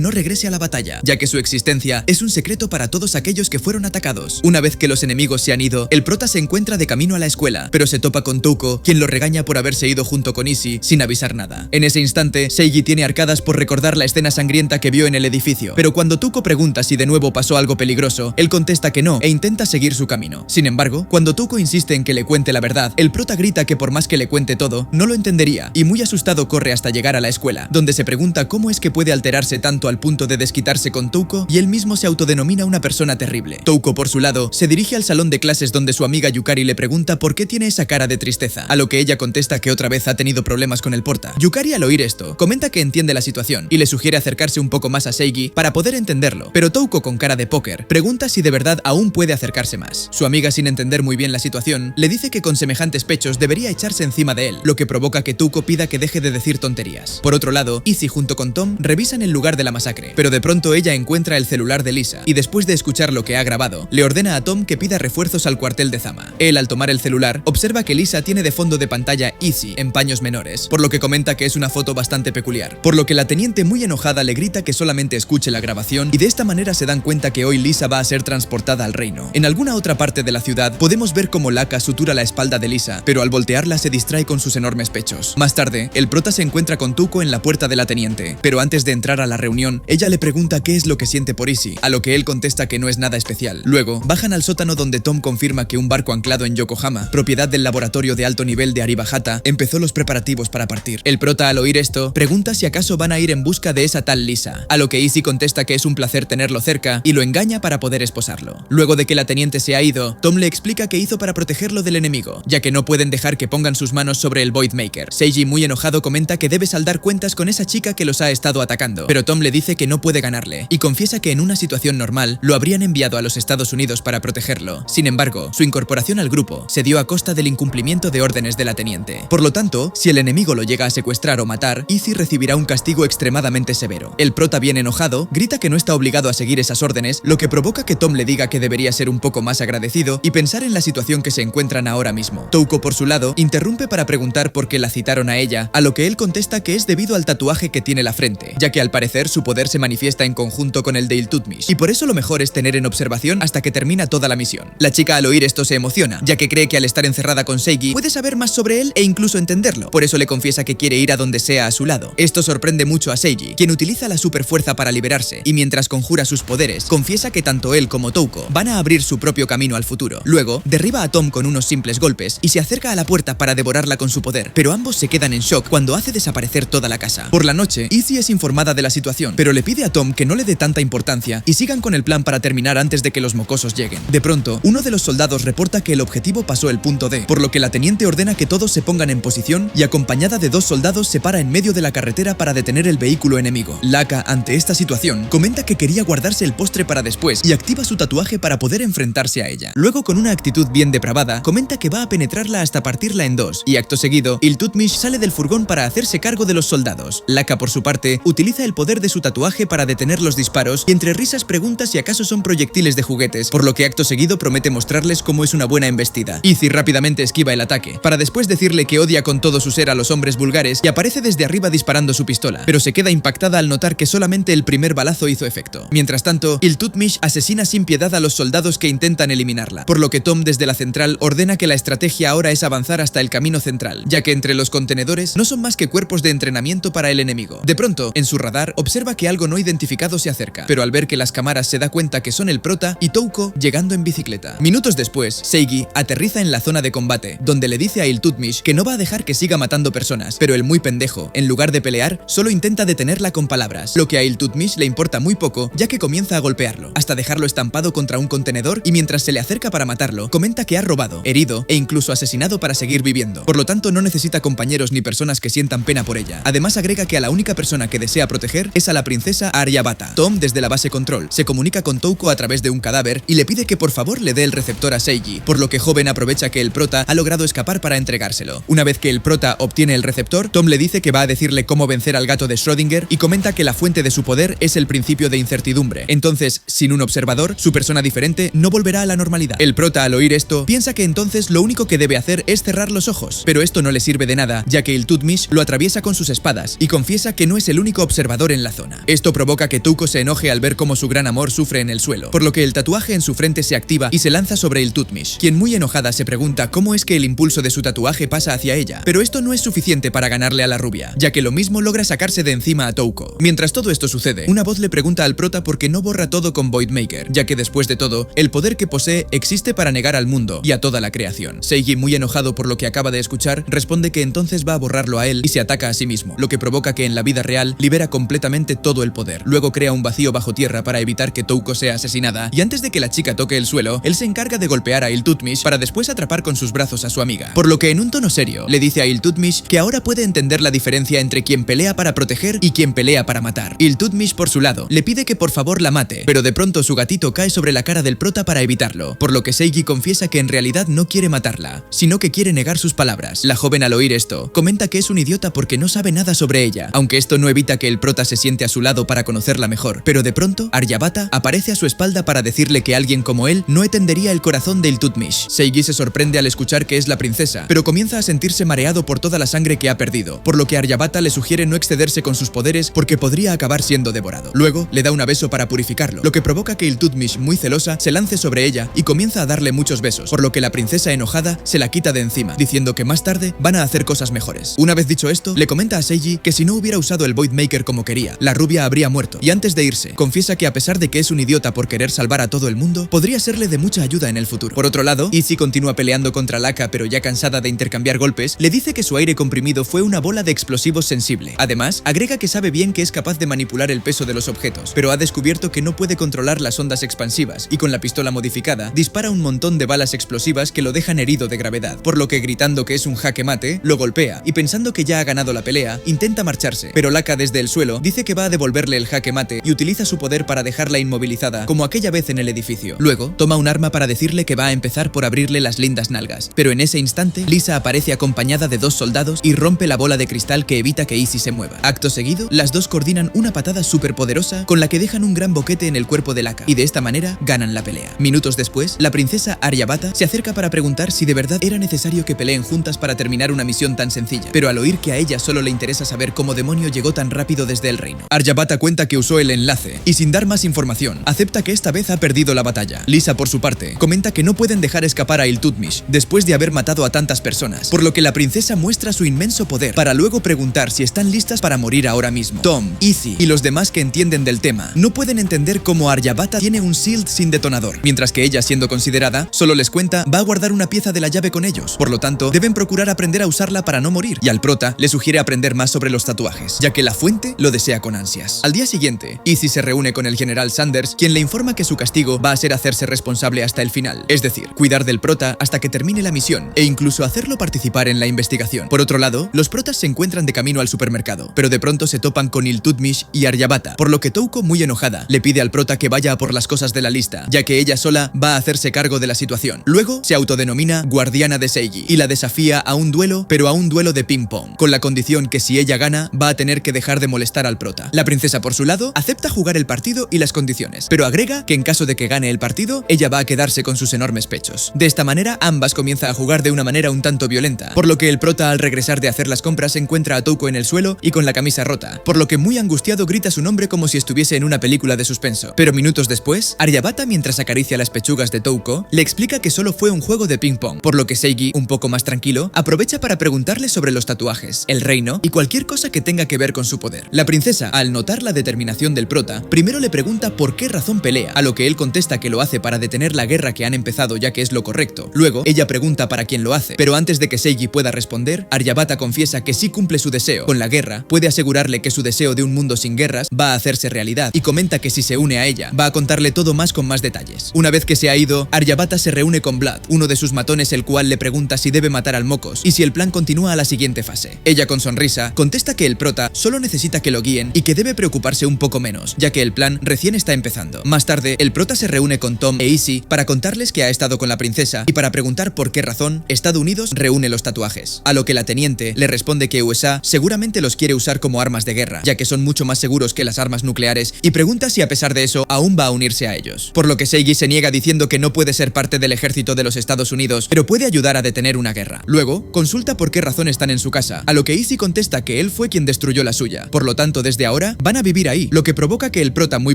no regrese a la batalla, ya que su existencia es un secreto para todos aquellos que fueron atacados. Una vez que los enemigos se han ido, el prota se encuentra de camino a la escuela, pero se topa con Touko, quien lo regaña por haberse ido junto con Izzy sin avisar nada. En ese instante, Seiji tiene arcadas por recordar la escena sangrienta que vio en el edificio, pero cuando Touko pregunta si de nuevo pasó algo peligroso, él contesta que no e intenta seguir su camino. Sin embargo, cuando Touko insiste en que le cuente la verdad, el prota grita que por más que le cuente todo, no lo entendería, y muy asustado corre hasta llegar a la escuela, donde se pregunta cómo es que puede alterarse tanto al punto de desquitarse con Touko, y él mismo se autodenomina una persona terrible. Touko, por su lado, se dirige al salón de clases donde su amiga Yukari le pregunta por qué tiene esa cara de tristeza, a lo que ella contesta que otra vez ha tenido problemas con el porta. Yukari, al oír esto, comenta que entiende la situación y le sugiere acercarse un poco más a Seiji para poder entenderlo, pero Touko, con cara de póker, pregunta si de verdad aún puede acercarse más. Su amiga, sin entender muy bien la situación, le dice que con semejantes pechos debería echarse encima de él, lo que provoca que Touko pida que deje de decir tonterías. Por otro lado, Izzy junto con Tom revisan el lugar de la masacre, pero de pronto ella encuentra el celular de Lisa y después de escuchar lo que ha grabado, le ordena a Tom que pida refuerzos al cuartel de Zama. Él, al tomar el celular, observa que Lisa tiene de fondo de pantalla Izzy en paños menores, por lo que comenta que es una foto bastante peculiar, por lo que la teniente, muy enojada, le grita que solamente escuche la grabación, y de esta manera se dan cuenta que hoy Lisa va a ser transportada al reino. En alguna otra parte de la ciudad podemos ver cómo Laka sutura la espalda de Lisa, pero al voltearla se distrae con sus enormes pechos. Más tarde, el prota se encuentra con Touko en la puerta de la teniente, pero antes de entrar a la reunión, ella le pregunta qué es lo que siente por Izzy, a lo que él contesta que no es nada especial. Luego, bajan al sótano donde Tom confirma que un barco anclado en Yokohama, propiedad del laboratorio de alto nivel de Aribahata, empezó los preparativos para partir. El prota, al oír esto, pregunta si acaso van a ir en busca de esa tal Lisa, a lo que Izzy contesta que es un placer tenerlo cerca y lo engaña para poder esposarlo. Luego de que la teniente se ha ido, Tom le explica qué hizo para protegerlo del enemigo, ya que no pueden dejar que pongan sus manos sobre el Voidmaker. Seiji, muy enojado, comenta que debe saldar cuentas con esa chica que los ha estado atacando, pero Tom le dice que no puede ganarle, y confiesa que en una situación normal lo habrían enviado a los Estados Unidos para protegerlo. Sin embargo, su incorporación al grupo se dio a costa del incumplimiento de órdenes de la teniente. Por lo tanto, si el enemigo lo llega a secuestrar o matar, Izzy recibirá un castigo extremadamente severo. El prota, bien enojado, grita que no está obligado a seguir esas órdenes, lo que provoca que Tom le diga que debería ser un poco más agradecido y pensar en la situación que se encuentran ahora mismo. Touko, por su lado, interrumpe para preguntar por qué la citaron a ella, a lo que él contesta que es debido al tatuaje que tiene la frente, ya que al parecer su poder se manifiesta en conjunto con el de Iltutmish, y por eso lo mejor es tener en observación hasta que termina toda la misión. La chica, al oír esto, se emociona, ya que cree que al estar encerrada con Seiji puede saber más sobre él e incluso entenderlo, por eso le confiesa que quiere ir a donde sea a su lado. Esto sorprende mucho a Seiji, quien utiliza la superfuerza para liberarse, y mientras conjura sus poderes, confiesa que tanto él como Touko van a abrir su propio camino al futuro. Luego, derriba a Tom con unos simples golpes y se acerca a la puerta para devorarla con su poder, pero ambos se quedan en shock cuando hace desaparecer toda la casa. Por la noche, Izzy es informada de la situación, pero le pide a Tom que no le dé tanta importancia y sigan con el plan para terminar antes de que los mocosos lleguen. De pronto, uno de los soldados reporta que el objetivo pasó el punto punto D, por lo que la teniente ordena que todos se pongan en posición y acompañada de 2 soldados se para en medio de la carretera para detener el vehículo enemigo. Laka, ante esta situación, comenta que quería guardarse el postre para después y activa su tatuaje para poder enfrentarse a ella. Luego, con una actitud bien depravada, comenta que va a penetrarla hasta partirla en 2 y acto seguido, Iltutmish sale del furgón para hacerse cargo de los soldados. Laka, por su parte, utiliza el poder de su tatuaje para detener los disparos y entre risas pregunta si acaso son proyectiles de juguetes, por lo que acto seguido promete mostrarles cómo es una buena embestida. Izzy rápidamente esquiva el ataque, para después decirle que odia con todo su ser a los hombres vulgares y aparece desde arriba disparando su pistola, pero se queda impactada al notar que solamente el primer balazo hizo efecto. Mientras tanto, Iltutmish asesina sin piedad a los soldados que intentan eliminarla, por lo que Tom desde la central ordena que la estrategia ahora es avanzar hasta el camino central, ya que entre los contenedores no son más que cuerpos de entrenamiento para el enemigo. De pronto, en su radar, observa que algo no identificado se acerca, pero al ver que las cámaras se da cuenta que son el prota y Touko llegando en bicicleta. Minutos después, Seigi aterriza en la zona de combate, donde le dice a Iltutmish que no va a dejar que siga matando personas, pero el muy pendejo, en lugar de pelear, solo intenta detenerla con palabras, lo que a Iltutmish le importa muy poco, ya que comienza a golpearlo, hasta dejarlo estampado contra un contenedor y mientras se le acerca para matarlo, comenta que ha robado, herido e incluso asesinado para seguir viviendo, por lo tanto no necesita compañeros ni personas que sientan pena por ella. Además agrega que a la única persona que desea proteger es a la princesa Aryabhata. Tom, desde la base control, se comunica con Touko a través de un cadáver y le pide que por favor le dé el receptor a Seigi, por lo que Joven aprovecha que el prota ha logrado escapar para entregárselo. Una vez que el prota obtiene el receptor, Tom le dice que va a decirle cómo vencer al gato de Schrödinger y comenta que la fuente de su poder es el principio de incertidumbre. Entonces, sin un observador, su persona diferente no volverá a la normalidad. El prota, al oír esto, piensa que entonces lo único que debe hacer es cerrar los ojos, pero esto no le sirve de nada, ya que Iltutmish lo atraviesa con sus espadas y confiesa que no es el único observador en la zona. Esto provoca que Touko se enoje al ver cómo su gran amor sufre en el suelo, por lo que el tatuaje en su frente se activa y se lanza sobre Iltutmish, quien muy enojada se pregunta cómo es que el impulso de su tatuaje pasa hacia ella, pero esto no es suficiente para ganarle a la rubia, ya que lo mismo logra sacarse de encima a Touko. Mientras todo esto sucede, una voz le pregunta al prota por qué no borra todo con Voidmaker, ya que después de todo, el poder que posee existe para negar al mundo y a toda la creación. Seigi, muy enojado por lo que acaba de escuchar, responde que entonces va a borrarlo a él y se ataca a sí mismo, lo que provoca que en la vida real libera completamente todo el poder. Luego crea un vacío bajo tierra para evitar que Touko sea asesinada y antes de que la chica toque el suelo, él se encarga de golpear a Iltutmish para después atrapar con sus brazos a su amiga, por lo que en un tono serio le dice a Iltutmish que ahora puede entender la diferencia entre quien pelea para proteger y quien pelea para matar. Iltutmish, por su lado, le pide que por favor la mate, pero de pronto su gatito cae sobre la cara del prota para evitarlo, por lo que Seigi confiesa que en realidad no quiere matarla, sino que quiere negar sus palabras. La joven, al oír esto, comenta que es un idiota porque no sabe nada sobre ella, aunque esto no evita que el prota se siente a su lado para conocerla mejor, pero de pronto, Aryabhata aparece a su espalda para decirle que alguien como él no entendería el corazón de Iltutmish. Seigi se sorprende al escuchar que es la princesa, pero comienza a sentirse mareado por toda la sangre que ha perdido, por lo que Aryabhata le sugiere no excederse con sus poderes porque podría acabar siendo devorado. Luego, le da un beso para purificarlo, lo que provoca que Iltutmish, muy celosa, se lance sobre ella y comienza a darle muchos besos, por lo que la princesa, enojada, se la quita de encima, diciendo que más tarde van a hacer cosas mejores. Una vez dicho esto, le comenta a Seigi que si no hubiera usado el Voidmaker como quería, la rubia habría muerto, y antes de irse, confiesa que a pesar de que es un idiota por querer salvar a todo el mundo, podría serle de mucha ayuda en el futuro. Por otro lado, Izzy continúa peleando contra Laka, pero ya cansada de intercambiar golpes, le dice que su aire comprimido fue una bola de explosivos sensible. Además, agrega que sabe bien que es capaz de manipular el peso de los objetos, pero ha descubierto que no puede controlar las ondas expansivas, y con la pistola modificada, dispara un montón de balas explosivas que lo dejan herido de gravedad, por lo que gritando que es un jaque mate, lo golpea, y pensando que ya ha ganado la pelea, intenta marcharse, pero Laka desde el suelo dice que va a devolverle el jaque mate y utiliza su poder para dejarla inmovilizada, como aquella vez en el edificio. Luego, toma un arma para decirle que va a empezar por abrirle las lindas nalgas, pero en ese instante, Lisa aparece acompañada de 2 soldados y rompe la bola de cristal que evita que Izzy se mueva. Acto seguido, las dos coordinan una patada súper poderosa con la que dejan un gran boquete en el cuerpo de Laka, y de esta manera ganan la pelea. Minutos después, la princesa Aryabhata se acerca para preguntar si de verdad era necesario que peleen juntas para terminar una misión tan sencilla, pero al oír que a ella solo le interesa saber cómo demonio llegó tan rápido desde el reino. Aryabhata cuenta que usó el enlace, y sin dar más información, acepta que esta vez ha perdido la batalla. Lisa, por su parte, comenta que no pueden dejar escapar a Iltutmish después de haber matado a tantas personas, por lo que la princesa muestra su inmenso poder para luego preguntar si están listas para morir ahora mismo. Tom, Izzy y los demás que entienden del tema no pueden entender cómo Aryabhata tiene un shield sin detonador, mientras que ella, siendo considerada, solo les cuenta va a guardar una pieza de la llave con ellos, por lo tanto deben procurar aprender a usarla para no morir, y al prota le sugiere aprender más sobre los tatuajes, ya que la fuente lo desea con ansias. Al día siguiente, Izzy se reúne con el general Sanders, quien le informa que su castigo va a ser hacerse responsable hasta el final, es decir, cuidar del prota hasta que que termine la misión e incluso hacerlo participar en la investigación. Por otro lado, los protas se encuentran de camino al supermercado, pero de pronto se topan con Iltutmish y Aryabhata, por lo que Touko, muy enojada, le pide al prota que vaya a por las cosas de la lista, ya que ella sola va a hacerse cargo de la situación. Luego se autodenomina guardiana de Seiji y la desafía a un duelo, pero a un duelo de ping-pong, con la condición que si ella gana, va a tener que dejar de molestar al prota. La princesa, por su lado, acepta jugar el partido y las condiciones, pero agrega que en caso de que gane el partido, ella va a quedarse con sus enormes pechos. De esta manera, ambas comienzan a jugar de una manera un tanto violenta, por lo que el prota, al regresar de hacer las compras, encuentra a Touko en el suelo y con la camisa rota, por lo que muy angustiado grita su nombre como si estuviese en una película de suspenso. Pero minutos después, Aryabhata, mientras acaricia las pechugas de Touko, le explica que solo fue un juego de ping-pong, por lo que Seiji, un poco más tranquilo, aprovecha para preguntarle sobre los tatuajes, el reino y cualquier cosa que tenga que ver con su poder. La princesa, al notar la determinación del prota, primero le pregunta por qué razón pelea, a lo que él contesta que lo hace para detener la guerra que han empezado, ya que es lo correcto. Luego, ella pregunta para quién lo hace, pero antes de que Seiji pueda responder, Aryabhata confiesa que sí cumple su deseo con la guerra, puede asegurarle que su deseo de un mundo sin guerras va a hacerse realidad y comenta que si se une a ella, va a contarle todo más con más detalles. Una vez que se ha ido, Aryabhata se reúne con Blood, uno de sus matones, el cual le pregunta si debe matar al Mocos y si el plan continúa a la siguiente fase. Ella, con sonrisa, contesta que el prota solo necesita que lo guíen y que debe preocuparse un poco menos, ya que el plan recién está empezando. Más tarde, el prota se reúne con Tom e Izzy para contarles que ha estado con la princesa y para preguntar por qué razón Estados Unidos reúne los tatuajes, a lo que la teniente le responde que USA seguramente los quiere usar como armas de guerra, ya que son mucho más seguros que las armas nucleares, y pregunta si a pesar de eso aún va a unirse a ellos. Por lo que Seiji se niega diciendo que no puede ser parte del ejército de los Estados Unidos, pero puede ayudar a detener una guerra. Luego, consulta por qué razón están en su casa, a lo que Izzy contesta que él fue quien destruyó la suya. Por lo tanto, desde ahora van a vivir ahí, lo que provoca que el prota, muy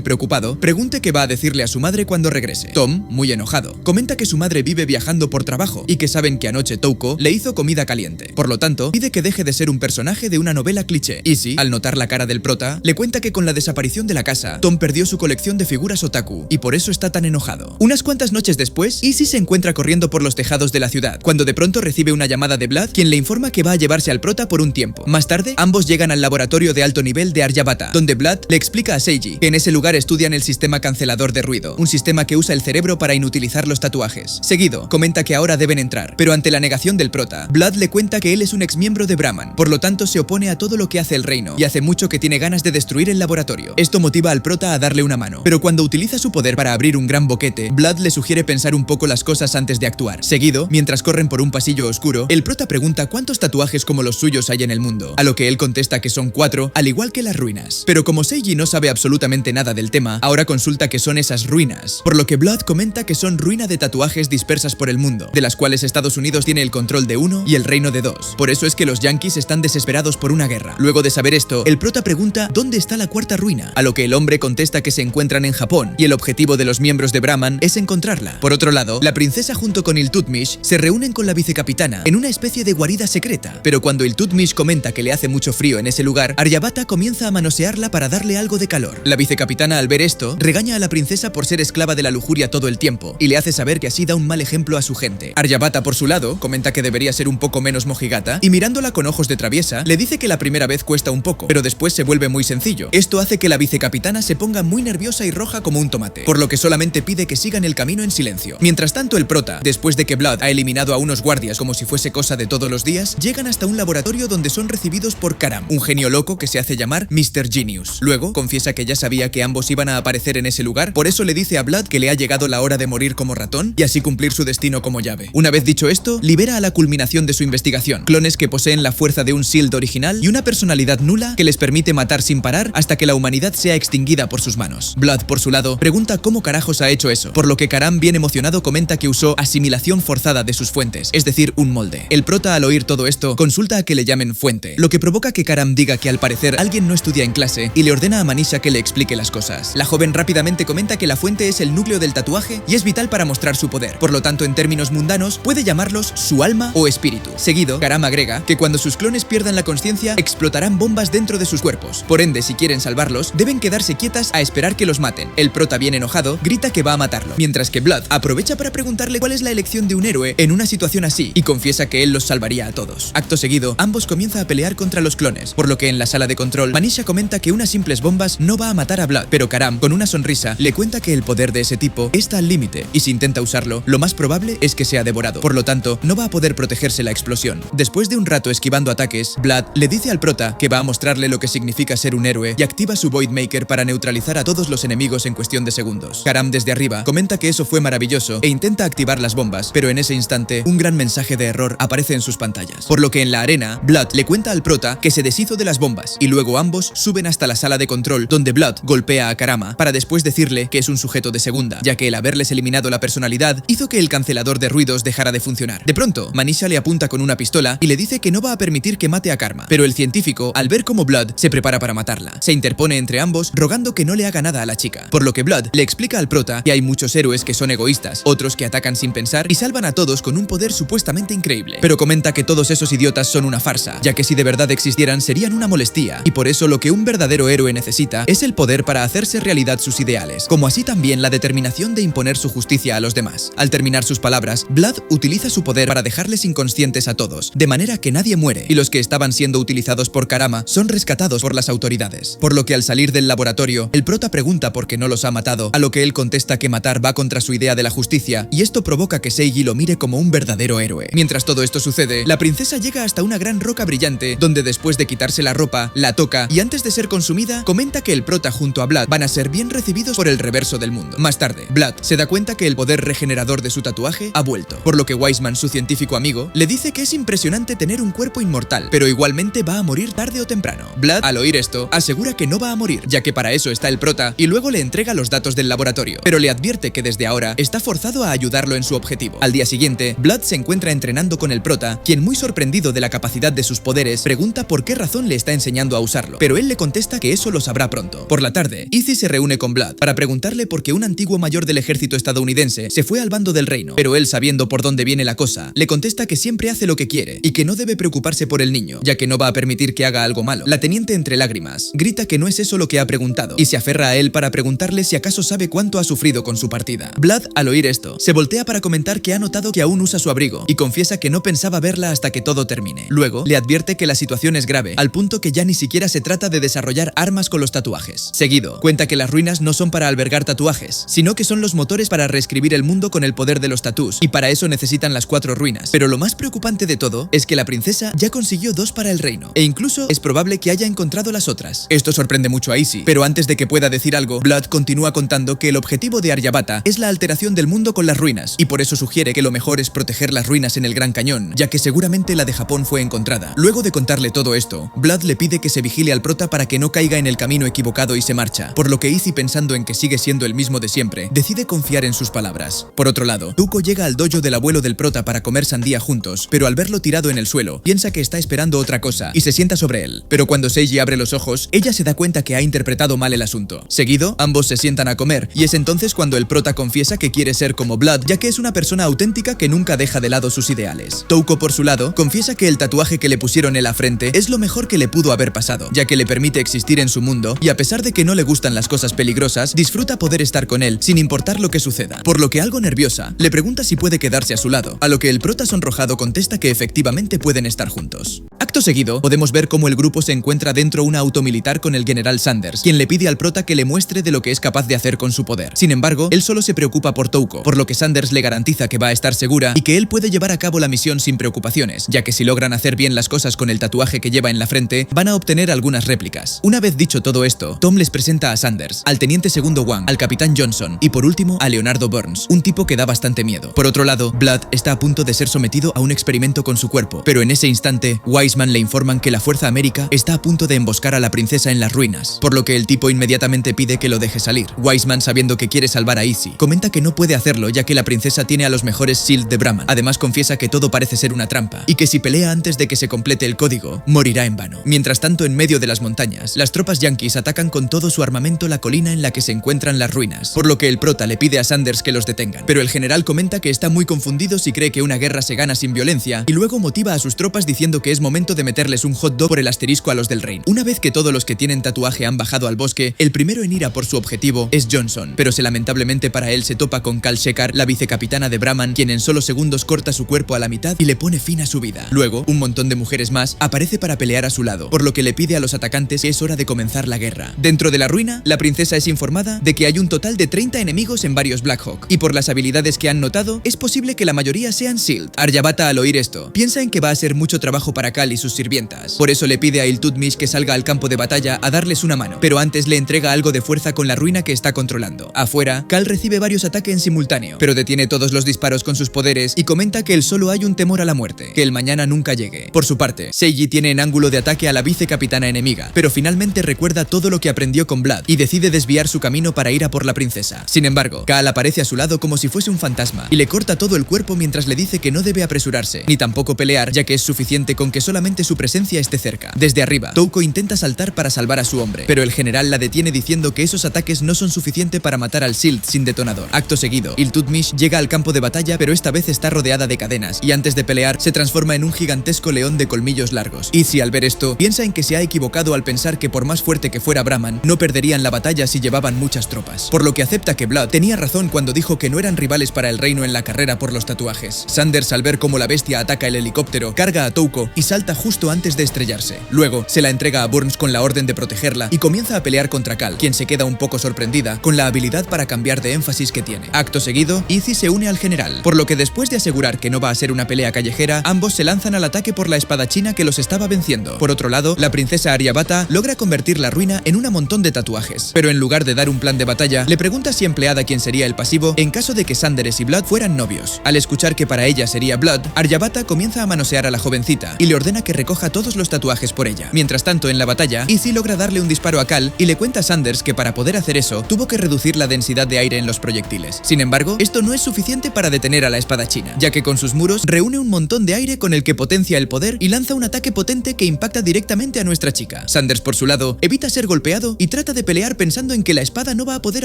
preocupado, pregunte qué va a decirle a su madre cuando regrese. Tom, muy enojado, comenta que su madre vive viajando por trabajo y que saben que anoche Touko le hizo comida caliente. Por lo tanto, pide que deje de ser un personaje de una novela cliché. Izzy, al notar la cara del prota, le cuenta que con la desaparición de la casa, Tom perdió su colección de figuras otaku y por eso está tan enojado. Unas cuantas noches después, Izzy se encuentra corriendo por los tejados de la ciudad, cuando de pronto recibe una llamada de Blood, quien le informa que va a llevarse al prota por un tiempo. Más tarde, ambos llegan al laboratorio de alto nivel de Aryabhata, donde Blood le explica a Seiji que en ese lugar estudian el sistema cancelador de ruido, un sistema que usa el cerebro para inutilizar los tatuajes. Seguido, comenta que ahora deben entrar, pero ante la negación del prota, Blood le cuenta que él es un exmiembro de Brahman, por lo tanto se opone a todo lo que hace el reino, y hace mucho que tiene ganas de destruir el laboratorio. Esto motiva al prota a darle una mano, pero cuando utiliza su poder para abrir un gran boquete, Blood le sugiere pensar un poco las cosas antes de actuar. Seguido, mientras corren por un pasillo oscuro, el prota pregunta cuántos tatuajes como los suyos hay en el mundo, a lo que él contesta que son 4, al igual que las ruinas. Pero como Seiji no sabe absolutamente nada del tema, ahora consulta qué son esas ruinas, por lo que Blood comenta que son ruinas de tatuajes dispersas por el mundo, de las cuales Estados Unidos tiene el control de 1 y el reino de 2. Por eso es que los yankees están desesperados por una guerra. Luego de saber esto, el prota pregunta ¿dónde está la 4ª ruina? A lo que el hombre contesta que se encuentran en Japón y el objetivo de los miembros de Brahman es encontrarla. Por otro lado, la princesa junto con Iltutmish se reúnen con la vicecapitana en una especie de guarida secreta, pero cuando Iltutmish comenta que le hace mucho frío en ese lugar, Aryabhata comienza a manosearla para darle algo de calor. La vicecapitana, al ver esto, regaña a la princesa por ser esclava de la lujuria todo el tiempo y le hace saber que así da un mal ejemplo a su gente. Aryabhata, por su lado, comenta que debería ser un poco menos mojigata y mirándola con ojos de traviesa, le dice que la primera vez cuesta un poco, pero después se vuelve muy sencillo. Esto hace que la vicecapitana se ponga muy nerviosa y roja como un tomate, por lo que solamente pide que sigan el camino en silencio. Mientras tanto, el prota, después de que Blood ha eliminado a unos guardias como si fuese cosa de todos los días, llegan hasta un laboratorio donde son recibidos por Karam, un genio loco que se hace llamar Mr. Genius. Luego, confiesa que ya sabía que ambos iban a aparecer en ese lugar, por eso le dice a Blood que le ha llegado la hora de morir como ratón y así cumplir su destino como llave. Una vez dicho esto, libera a la culminación de su investigación, clones que poseen la fuerza de un SHIELD original y una personalidad nula que les permite matar sin parar hasta que la humanidad sea extinguida por sus manos. Blood, por su lado, pregunta cómo carajos ha hecho eso, por lo que Karam, bien emocionado, comenta que usó asimilación forzada de sus fuentes, es decir, un molde. El prota, al oír todo esto, consulta a que le llamen fuente, lo que provoca que Karam diga que al parecer alguien no estudia en clase y le ordena a Manisha que le explique las cosas. La joven rápidamente comenta que la fuente es el núcleo del tatuaje y es vital para mostrar su poder, por lo tanto en términos mundanos puede llamarlos su alma o espíritu. Seguido, Karam agrega que cuando sus clones pierdan la conciencia explotarán bombas dentro de sus cuerpos, por ende si quieren salvarlos deben quedarse quietas a esperar que los maten. El prota, bien enojado, grita que va a matarlo, mientras que Blood aprovecha para preguntarle cuál es la elección de un héroe en una situación así y confiesa que él los salvaría a todos. Acto seguido, ambos comienzan a pelear contra los clones, por lo que en la sala de control Manisha comenta que unas simples bombas no va a matar a Blood, pero Karam, con una sonrisa, le cuenta que el poder de ese tipo está al límite y si intenta usarlo, lo más probable es que que sea devorado, por lo tanto, no va a poder protegerse la explosión. Después de un rato esquivando ataques, Blood le dice al prota que va a mostrarle lo que significa ser un héroe y activa su Voidmaker para neutralizar a todos los enemigos en cuestión de segundos. Karam desde arriba comenta que eso fue maravilloso e intenta activar las bombas, pero en ese instante un gran mensaje de error aparece en sus pantallas. Por lo que en la arena, Blood le cuenta al prota que se deshizo de las bombas y luego ambos suben hasta la sala de control donde Blood golpea a Karama para después decirle que es un sujeto de segunda, ya que el haberles eliminado la personalidad hizo que el cancelador de ruidos dejara de funcionar. De pronto, Manisha le apunta con una pistola y le dice que no va a permitir que mate a Karma, pero el científico, al ver cómo Blood se prepara para matarla, se interpone entre ambos rogando que no le haga nada a la chica, por lo que Blood le explica al prota que hay muchos héroes que son egoístas, otros que atacan sin pensar y salvan a todos con un poder supuestamente increíble, pero comenta que todos esos idiotas son una farsa, ya que si de verdad existieran serían una molestia, y por eso lo que un verdadero héroe necesita es el poder para hacerse realidad sus ideales, como así también la determinación de imponer su justicia a los demás. Al terminar sus palabras, Blood utiliza su poder para dejarles inconscientes a todos, de manera que nadie muere, y los que estaban siendo utilizados por Karama son rescatados por las autoridades. Por lo que al salir del laboratorio, el prota pregunta por qué no los ha matado, a lo que él contesta que matar va contra su idea de la justicia, y esto provoca que Seiji lo mire como un verdadero héroe. Mientras todo esto sucede, la princesa llega hasta una gran roca brillante, donde después de quitarse la ropa, la toca, y antes de ser consumida, comenta que el prota junto a Blood van a ser bien recibidos por el reverso del mundo. Más tarde, Blood se da cuenta que el poder regenerador de su tatuaje ha vuelto, por lo que Wiseman, su científico amigo, le dice que es impresionante tener un cuerpo inmortal, pero igualmente va a morir tarde o temprano. Blood, al oír esto, asegura que no va a morir, ya que para eso está el prota, y luego le entrega los datos del laboratorio, pero le advierte que desde ahora está forzado a ayudarlo en su objetivo. Al día siguiente, Blood se encuentra entrenando con el prota, quien muy sorprendido de la capacidad de sus poderes, pregunta por qué razón le está enseñando a usarlo, pero él le contesta que eso lo sabrá pronto. Por la tarde, Izzy se reúne con Blood para preguntarle por qué un antiguo mayor del ejército estadounidense se fue al bando del reino, pero él, sabiendo por dónde viene la cosa, le contesta que siempre hace lo que quiere y que no debe preocuparse por el niño, ya que no va a permitir que haga algo malo. La teniente, entre lágrimas, grita que no es eso lo que ha preguntado y se aferra a él para preguntarle si acaso sabe cuánto ha sufrido con su partida. Blood, al oír esto, se voltea para comentar que ha notado que aún usa su abrigo y confiesa que no pensaba verla hasta que todo termine. Luego, le advierte que la situación es grave, al punto que ya ni siquiera se trata de desarrollar armas con los tatuajes. Seguido, cuenta que las ruinas no son para albergar tatuajes, sino que son los motores para reescribir el mundo con el poder de los tatús, y para eso necesitan las 4 ruinas. Pero lo más preocupante de todo es que la princesa ya consiguió 2 para el reino, e incluso es probable que haya encontrado las otras. Esto sorprende mucho a Izzy, pero antes de que pueda decir algo, Blood continúa contando que el objetivo de Aryabhata es la alteración del mundo con las ruinas, y por eso sugiere que lo mejor es proteger las ruinas en el Gran Cañón, ya que seguramente la de Japón fue encontrada. Luego de contarle todo esto, Blood le pide que se vigile al prota para que no caiga en el camino equivocado y se marcha, por lo que Izzy, pensando en que sigue siendo el mismo de siempre, decide confiar en sus palabras. Por otro lado, Tuco llega al dojo del abuelo del prota para comer sandía juntos, pero al verlo tirado en el suelo, piensa que está esperando otra cosa y se sienta sobre él. Pero cuando Seiji abre los ojos, ella se da cuenta que ha interpretado mal el asunto. Seguido, ambos se sientan a comer, y es entonces cuando el prota confiesa que quiere ser como Blood, ya que es una persona auténtica que nunca deja de lado sus ideales. Touko, por su lado, confiesa que el tatuaje que le pusieron en la frente es lo mejor que le pudo haber pasado, ya que le permite existir en su mundo, y a pesar de que no le gustan las cosas peligrosas, disfruta poder estar con él sin importar lo que suceda, por lo que, algo nerviosa, le pregunta si puede quedarse a su lado, a lo que el prota sonrojado contesta que efectivamente pueden estar juntos. Acto seguido, podemos ver cómo el grupo se encuentra dentro una auto militar con el general Sanders, quien le pide al prota que le muestre de lo que es capaz de hacer con su poder. Sin embargo, él solo se preocupa por Touko, por lo que Sanders le garantiza que va a estar segura y que él puede llevar a cabo la misión sin preocupaciones, ya que si logran hacer bien las cosas con el tatuaje que lleva en la frente, van a obtener algunas réplicas. Una vez dicho todo esto, Tom les presenta a Sanders, al teniente segundo Wang, al capitán Johnson y por último a Leonardo Burns, un tipo que da bastante miedo. Por otro lado, Blood está a punto de ser sometido a un experimento con su cuerpo, pero en ese instante, Wiseman le informan que la Fuerza América está a punto de emboscar a la princesa en las ruinas, por lo que el tipo inmediatamente pide que lo deje salir. Wiseman, sabiendo que quiere salvar a Izzy, comenta que no puede hacerlo ya que la princesa tiene a los mejores SEAL de Brahman. Además, confiesa que todo parece ser una trampa y que si pelea antes de que se complete el código, morirá en vano. Mientras tanto, en medio de las montañas, las tropas yanquis atacan con todo su armamento la colina en la que se encuentran las ruinas, por lo que el prota le pide a Sanders que los detengan, pero el general comenta que está muy confundido si cree que una guerra se gana sin violencia, y luego motiva a sus tropas diciendo que es momento de meterles un hot dog por el asterisco a los del reino. Una vez que todos los que tienen tatuaje han bajado al bosque, el primero en ir a por su objetivo es Johnson, pero lamentablemente para él se topa con Cal Shekar, la vicecapitana de Brahman, quien en solo segundos corta su cuerpo a la mitad y le pone fin a su vida. Luego, un montón de mujeres más aparece para pelear a su lado, por lo que le pide a los atacantes que es hora de comenzar la guerra. Dentro de la ruina, la princesa es informada de que hay un total de 30 enemigos en varios Black Hawk, y por las habilidades que han notado, es es posible que la mayoría sean SHIELD. Aryabhata, al oír esto, piensa en que va a ser mucho trabajo para Cal y sus sirvientas. Por eso le pide a Iltutmish que salga al campo de batalla a darles una mano, pero antes le entrega algo de fuerza con la ruina que está controlando. Afuera, Cal recibe varios ataques en simultáneo, pero detiene todos los disparos con sus poderes y comenta que él solo hay un temor a la muerte, que el mañana nunca llegue. Por su parte, Seiji tiene en ángulo de ataque a la vicecapitana enemiga, pero finalmente recuerda todo lo que aprendió con Blood y decide desviar su camino para ir a por la princesa. Sin embargo, Cal aparece a su lado como si fuese un fantasma y le corta todo el cuerpo mientras le dice que no debe apresurarse, ni tampoco pelear, ya que es suficiente con que solamente su presencia esté cerca. Desde arriba, Touko intenta saltar para salvar a su hombre, pero el general la detiene diciendo que esos ataques no son suficientes para matar al SHIELD sin detonador. Acto seguido, Iltutmish llega al campo de batalla, pero esta vez está rodeada de cadenas, y antes de pelear, se transforma en un gigantesco león de colmillos largos. Izzy, al ver esto, piensa en que se ha equivocado al pensar que por más fuerte que fuera Brahman, no perderían la batalla si llevaban muchas tropas, por lo que acepta que Blood tenía razón cuando dijo que no eran rivales para el reino en la carrera por los tatuajes. Sanders, al ver cómo la bestia ataca el helicóptero, carga a Touko y salta justo antes de estrellarse. Luego, se la entrega a Burns con la orden de protegerla y comienza a pelear contra Cal, quien se queda un poco sorprendida con la habilidad para cambiar de énfasis que tiene. Acto seguido, Izzy se une al general, por lo que después de asegurar que no va a ser una pelea callejera, ambos se lanzan al ataque por la espadachina que los estaba venciendo. Por otro lado, la princesa Aryabhata logra convertir la ruina en un montón de tatuajes, pero en lugar de dar un plan de batalla, le pregunta si empleada quién sería el pasivo en caso de que Sanders y Blood fueran novios. Al escuchar que para ella sería Blood, Aryabhata comienza a manosear a la jovencita y le ordena que recoja todos los tatuajes por ella. Mientras tanto, en la batalla, Izzy logra darle un disparo a Cal y le cuenta a Sanders que para poder hacer eso, tuvo que reducir la densidad de aire en los proyectiles. Sin embargo, esto no es suficiente para detener a la espadachina, ya que con sus muros reúne un montón de aire con el que potencia el poder y lanza un ataque potente que impacta directamente a nuestra chica. Sanders, por su lado, evita ser golpeado y trata de pelear pensando en que la espada no va a poder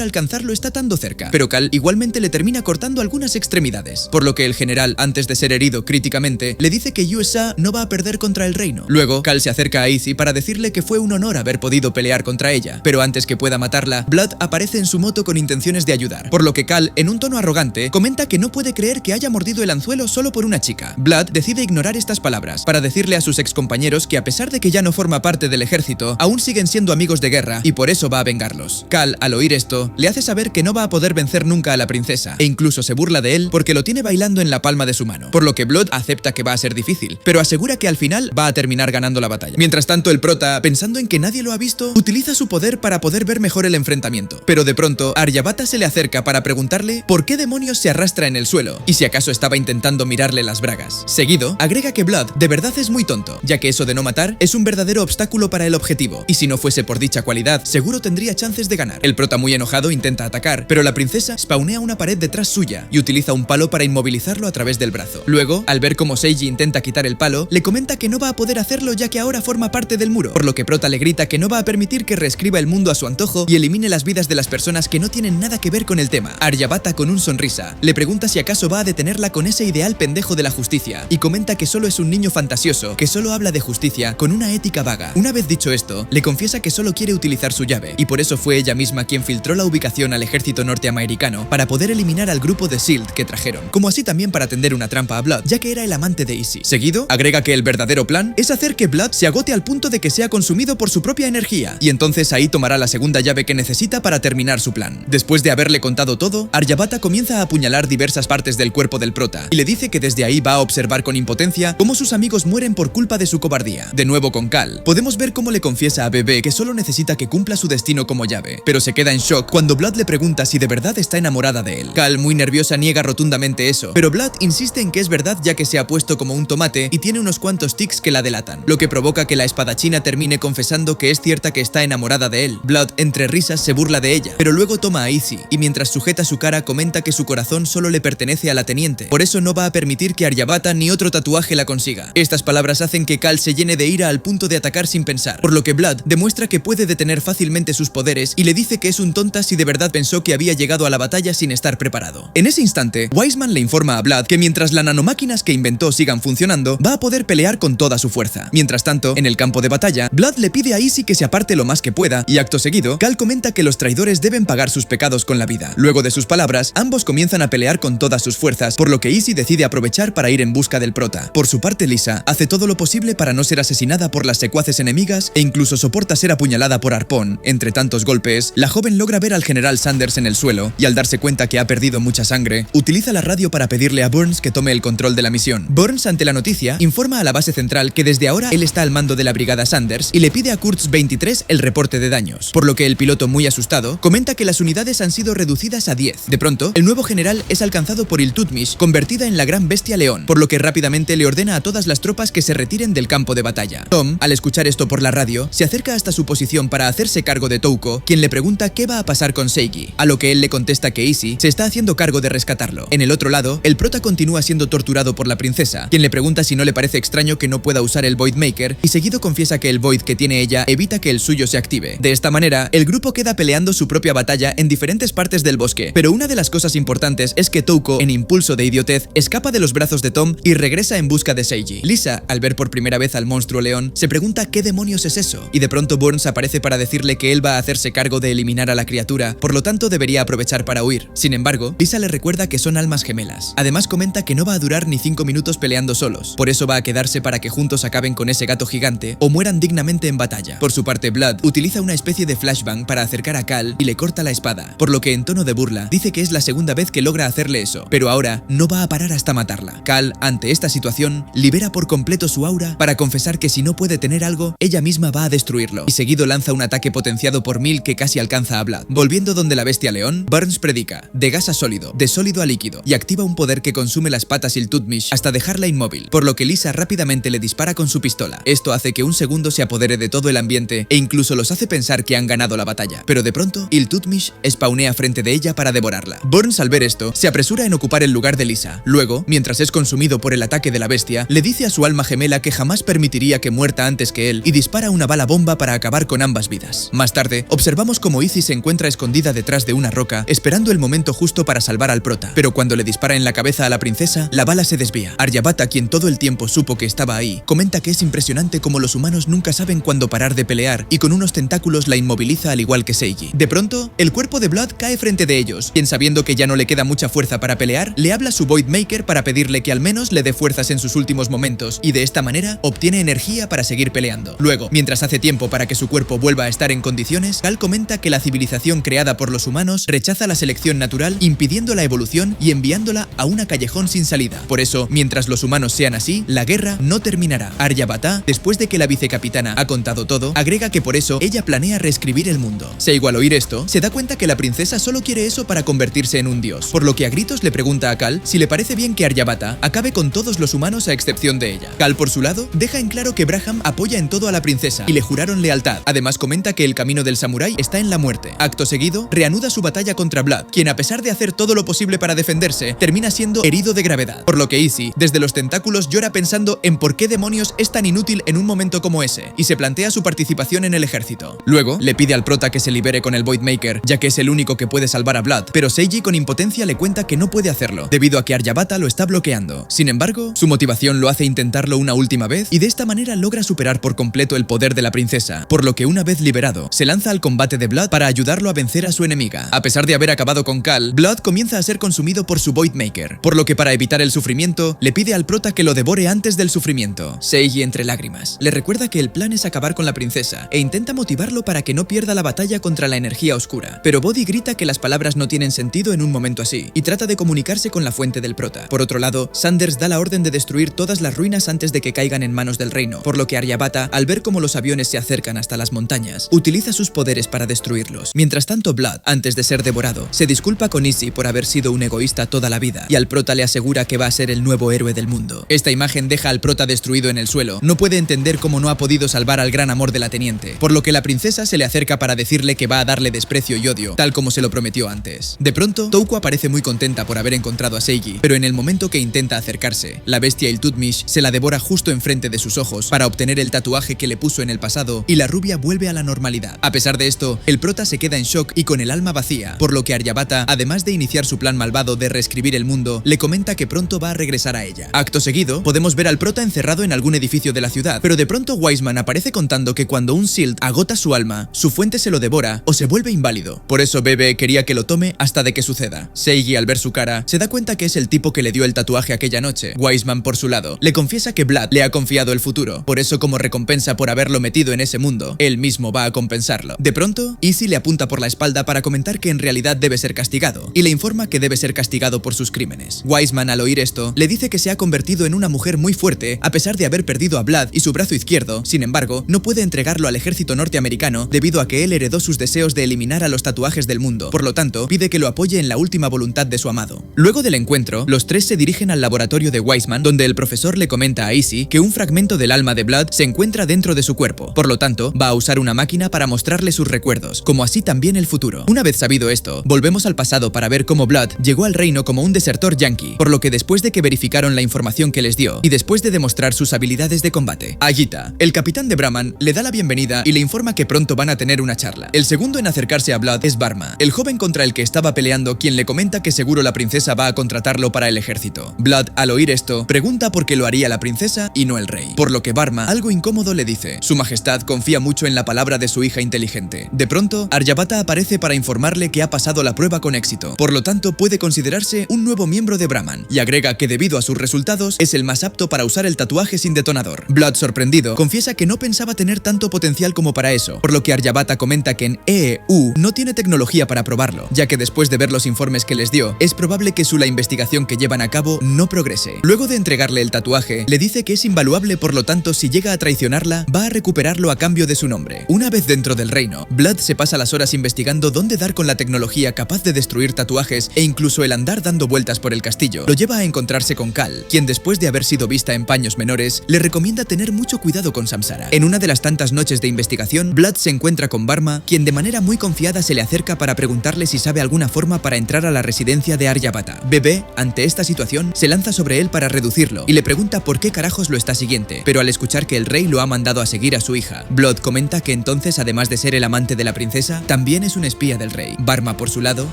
alcanzarlo estando cerca, pero Cal igualmente le termina cortando algunas extremidades, por lo que el general, antes de ser herido críticamente, le dice que USA no va a perder contra el reino. Luego, Cal se acerca a Izzy para decirle que fue un honor haber podido pelear contra ella, pero antes que pueda matarla, Blood aparece en su moto con intenciones de ayudar, por lo que Cal, en un tono arrogante, comenta que no puede creer que haya mordido el anzuelo solo por una chica. Blood decide ignorar estas palabras para decirle a sus excompañeros que a pesar de que ya no forma parte del ejército, aún siguen siendo amigos de guerra y por eso va a vengarlos. Cal, al oír esto, le hace saber que no va a poder vencer nunca a la princesa, e incluso se burla de él porque lo tiene bailando en la palma de su mano, por lo que Blood acepta que va a ser difícil, pero asegura que al final va a terminar ganando la batalla. Mientras tanto, el prota, pensando en que nadie lo ha visto, utiliza su poder para poder ver mejor el enfrentamiento, pero de pronto, Aryabhata se le acerca para preguntarle por qué demonios se arrastra en el suelo, y si acaso estaba intentando mirarle las bragas. Seguido, agrega que Blood de verdad es muy tonto, ya que eso de no matar es un verdadero obstáculo para el objetivo, y si no fuese por dicha cualidad, seguro tendría chances de ganar. El prota, muy enojado, intenta atacar, pero la princesa spawnea una pared detrás suya y utiliza un palo para inmovilizarlo a través del brazo. Luego, al ver cómo Seiji intenta quitar el palo, le comenta que no va a poder hacerlo ya que ahora forma parte del muro, por lo que Prota le grita que no va a permitir que reescriba el mundo a su antojo y elimine las vidas de las personas que no tienen nada que ver con el tema. Aryabhata, con un sonrisa, le pregunta si acaso va a detenerla con ese ideal pendejo de la justicia y comenta que solo es un niño fantasioso que solo habla de justicia con una ética vaga. Una vez dicho esto, le confiesa que solo quiere utilizar su llave y por eso fue ella misma quien filtró la ubicación al ejército norteamericano para poder eliminar al grupo de SHIELD que trajeron, como así también para tender una trampa a Blood, ya que era el amante de Izzy. Seguido, agrega que el verdadero plan es hacer que Blood se agote al punto de que sea consumido por su propia energía, y entonces ahí tomará la segunda llave que necesita para terminar su plan. Después de haberle contado todo, Aryabhata comienza a apuñalar diversas partes del cuerpo del prota, y le dice que desde ahí va a observar con impotencia cómo sus amigos mueren por culpa de su cobardía. De nuevo con Cal, podemos ver cómo le confiesa a Bebé que solo necesita que cumpla su destino como llave, pero se queda en shock cuando Blood le pregunta si de verdad está enamorada de él. Cal, muy nerviosa, niega rotundamente eso, pero Blood insiste en que es verdad ya que se ha puesto como un tomate y tiene unos cuantos tics que la delatan, lo que provoca que la espadachina termine confesando que es cierta que está enamorada de él. Blood, entre risas, se burla de ella, pero luego toma a Izzy y mientras sujeta su cara comenta que su corazón solo le pertenece a la teniente, por eso no va a permitir que Aryabhata ni otro tatuaje la consiga. Estas palabras hacen que Cal se llene de ira al punto de atacar sin pensar, por lo que Blood demuestra que puede detener fácilmente sus poderes y le dice que es un tonta si de verdad pensó que había llegado a la batalla sin estar preparado. En ese instante, Wiseman le informa a Blood que mientras las nanomáquinas que inventó sigan funcionando, va a poder pelear con toda su fuerza. Mientras tanto, en el campo de batalla, Blood le pide a Izzy que se aparte lo más que pueda y acto seguido, Cal comenta que los traidores deben pagar sus pecados con la vida. Luego de sus palabras, ambos comienzan a pelear con todas sus fuerzas, por lo que Izzy decide aprovechar para ir en busca del prota. Por su parte, Lisa hace todo lo posible para no ser asesinada por las secuaces enemigas e incluso soporta ser apuñalada por arpón. Entre tantos golpes, la joven logra ver al general Sanders en el suelo y al darse cuenta que ha perdido mucha sangre, utiliza utiliza la radio para pedirle a Burns que tome el control de la misión. Burns, ante la noticia, informa a la base central que desde ahora él está al mando de la brigada Sanders y le pide a Kurtz 23 el reporte de daños, por lo que el piloto, muy asustado, comenta que las unidades han sido reducidas a 10. De pronto, el nuevo general es alcanzado por Iltutmish, convertida en la gran bestia león, por lo que rápidamente le ordena a todas las tropas que se retiren del campo de batalla. Tom, al escuchar esto por la radio, se acerca hasta su posición para hacerse cargo de Touko, quien le pregunta qué va a pasar con Seiji, a lo que él le contesta que Izzy se está haciendo cargo de rescatarlo. En el otro lado, el prota continúa siendo torturado por la princesa, quien le pregunta si no le parece extraño que no pueda usar el Voidmaker, y seguido confiesa que el Void que tiene ella evita que el suyo se active. De esta manera, el grupo queda peleando su propia batalla en diferentes partes del bosque, pero una de las cosas importantes es que Touko, en impulso de idiotez, escapa de los brazos de Tom y regresa en busca de Seiji. Lisa, al ver por primera vez al monstruo león, se pregunta qué demonios es eso, y de pronto Burns aparece para decirle que él va a hacerse cargo de eliminar a la criatura, por lo tanto debería aprovechar para huir. Sin embargo, Lisa le recuerda que son almas gemelas. Además comenta que no va a durar ni 5 minutos peleando solos, por eso va a quedarse para que juntos acaben con ese gato gigante o mueran dignamente en batalla. Por su parte, Blood utiliza una especie de flashbang para acercar a Cal y le corta la espada, por lo que en tono de burla dice que es la segunda vez que logra hacerle eso, pero ahora no va a parar hasta matarla. Cal, ante esta situación, libera por completo su aura para confesar que si no puede tener algo, ella misma va a destruirlo, y seguido lanza un ataque potenciado por 1000 que casi alcanza a Blood. Volviendo donde la bestia león, Burns predica de gas a sólido, de sólido a líquido, y activa un poder que consume las patas Iltutmish hasta dejarla inmóvil, por lo que Lisa rápidamente le dispara con su pistola. Esto hace que un segundo se apodere de todo el ambiente e incluso los hace pensar que han ganado la batalla, pero de pronto Iltutmish spawnea frente de ella para devorarla. Burns, al ver esto, se apresura en ocupar el lugar de Lisa. Luego, mientras es consumido por el ataque de la bestia, le dice a su alma gemela que jamás permitiría que muerta antes que él y dispara una bala bomba para acabar con ambas vidas. Más tarde, observamos como Izzy se encuentra escondida detrás de una roca, esperando el momento justo para salvar al prota, pero cuando le dispara en la cabeza a la princesa, la bala se desvía. Aryabhata, quien todo el tiempo supo que estaba ahí, comenta que es impresionante cómo los humanos nunca saben cuándo parar de pelear y con unos tentáculos la inmoviliza al igual que Seiji. De pronto, el cuerpo de Blood cae frente de ellos, quien sabiendo que ya no le queda mucha fuerza para pelear, le habla a su Voidmaker para pedirle que al menos le dé fuerzas en sus últimos momentos y de esta manera obtiene energía para seguir peleando. Luego, mientras hace tiempo para que su cuerpo vuelva a estar en condiciones, Cal comenta que la civilización creada por los humanos rechaza la selección natural, impidiendo la evolución y enviándola a una callejón sin salida. Por eso, mientras los humanos sean así, la guerra no terminará. Aryabhata, después de que la vicecapitana ha contado todo, agrega que por eso ella planea reescribir el mundo. Seigo, al oír esto, se da cuenta que la princesa solo quiere eso para convertirse en un dios, por lo que a gritos le pregunta a Cal si le parece bien que Aryabhata acabe con todos los humanos a excepción de ella. Cal, por su lado, deja en claro que Braham apoya en todo a la princesa y le juraron lealtad. Además comenta que el camino del samurái está en la muerte. Acto seguido, reanuda su batalla contra Blood, quien a pesar de hacer todo lo posible para defenderse, termina siendo herido de gravedad, por lo que Izzy, desde los tentáculos, llora pensando en por qué demonios es tan inútil en un momento como ese, y se plantea su participación en el ejército. Luego, le pide al prota que se libere con el Voidmaker, ya que es el único que puede salvar a Blood, pero Seiji con impotencia le cuenta que no puede hacerlo, debido a que Aryabhata lo está bloqueando. Sin embargo, su motivación lo hace intentarlo una última vez, y de esta manera logra superar por completo el poder de la princesa, por lo que una vez liberado, se lanza al combate de Blood para ayudarlo a vencer a su enemiga. A pesar de haber acabado con Cal, Blood comienza a ser consumido por su Voidmaker, por lo que para evitar el sufrimiento, le pide al prota que lo devore antes del sufrimiento. Seiji, entre lágrimas, le recuerda que el plan es acabar con la princesa e intenta motivarlo para que no pierda la batalla contra la energía oscura, pero Bodhi grita que las palabras no tienen sentido en un momento así y trata de comunicarse con la fuente del prota. Por otro lado, Sanders da la orden de destruir todas las ruinas antes de que caigan en manos del reino, por lo que Aryabhata, al ver cómo los aviones se acercan hasta las montañas, utiliza sus poderes para destruirlos. Mientras tanto, Blood, antes de ser devorado, se disculpa con Izzy por haber sido un egoísta toda la vida y al prota le asegura que va a ser el nuevo héroe del mundo. Esta imagen deja al prota destruido en el suelo. No puede entender cómo no ha podido salvar al gran amor de la teniente, por lo que la princesa se le acerca para decirle que va a darle desprecio y odio, tal como se lo prometió antes. De pronto, Touko aparece muy contenta por haber encontrado a Seiji, pero en el momento que intenta acercarse, la bestia Iltutmish se la devora justo enfrente de sus ojos para obtener el tatuaje que le puso en el pasado y la rubia vuelve a la normalidad. A pesar de esto, el prota se queda en shock y con el alma vacía, por lo que Aryabhata, además de iniciar su plan malvado de reescribir el mundo, le comenta que pronto va a regresar a ella. Acto seguido, podemos ver al prota encerrado en algún edificio de la ciudad, pero de pronto Wiseman aparece contando que cuando un Silt agota su alma, su fuente se lo devora o se vuelve inválido. Por eso Bebe quería que lo tome hasta de que suceda. Seiji, al ver su cara, se da cuenta que es el tipo que le dio el tatuaje aquella noche. Wiseman, por su lado, le confiesa que Blood le ha confiado el futuro, por eso como recompensa por haberlo metido en ese mundo, él mismo va a compensarlo. De pronto, Izzy le apunta por la espalda para comentar que en realidad debe ser castigado, y le informa que debe ser castigado castigado por sus crímenes. Wiseman, al oír esto, le dice que se ha convertido en una mujer muy fuerte a pesar de haber perdido a Blood y su brazo izquierdo. Sin embargo, no puede entregarlo al ejército norteamericano debido a que él heredó sus deseos de eliminar a los tatuajes del mundo. Por lo tanto, pide que lo apoye en la última voluntad de su amado. Luego del encuentro, los tres se dirigen al laboratorio de Wiseman, donde el profesor le comenta a Izzy que un fragmento del alma de Blood se encuentra dentro de su cuerpo. Por lo tanto, va a usar una máquina para mostrarle sus recuerdos, como así también el futuro. Una vez sabido esto, volvemos al pasado para ver cómo Blood llegó al reino como un desertor yankee, por lo que después de que verificaron la información que les dio y después de demostrar sus habilidades de combate, Agita, el capitán de Brahman, le da la bienvenida y le informa que pronto van a tener una charla. El segundo en acercarse a Blood es Varma, el joven contra el que estaba peleando, quien le comenta que seguro la princesa va a contratarlo para el ejército. Blood, al oír esto, pregunta por qué lo haría la princesa y no el rey, por lo que Varma, algo incómodo, le dice: Su majestad confía mucho en la palabra de su hija inteligente. De pronto, Aryabhata aparece para informarle que ha pasado la prueba con éxito, por lo tanto puede considerarse un nuevo miembro de Brahman, y agrega que debido a sus resultados es el más apto para usar el tatuaje sin detonador. Blood, sorprendido, confiesa que no pensaba tener tanto potencial como para eso, por lo que Aryabhata comenta que en EEU no tiene tecnología para probarlo, ya que después de ver los informes que les dio, es probable que la investigación que llevan a cabo no progrese. Luego de entregarle el tatuaje, le dice que es invaluable, por lo tanto si llega a traicionarla, va a recuperarlo a cambio de su nombre. Una vez dentro del reino, Blood se pasa las horas investigando dónde dar con la tecnología capaz de destruir tatuajes, e incluso el andar dando vueltas por el castillo lo lleva a encontrarse con Cal, quien después de haber sido vista en paños menores, le recomienda tener mucho cuidado con Samsara. En una de las tantas noches de investigación, Blood se encuentra con Varma, quien de manera muy confiada se le acerca para preguntarle si sabe alguna forma para entrar a la residencia de Aryabhata. Bebé, ante esta situación, se lanza sobre él para reducirlo y le pregunta por qué carajos lo está siguiendo, pero al escuchar que el rey lo ha mandado a seguir a su hija, Blood comenta que entonces, además de ser el amante de la princesa, también es un espía del rey. Varma, por su lado,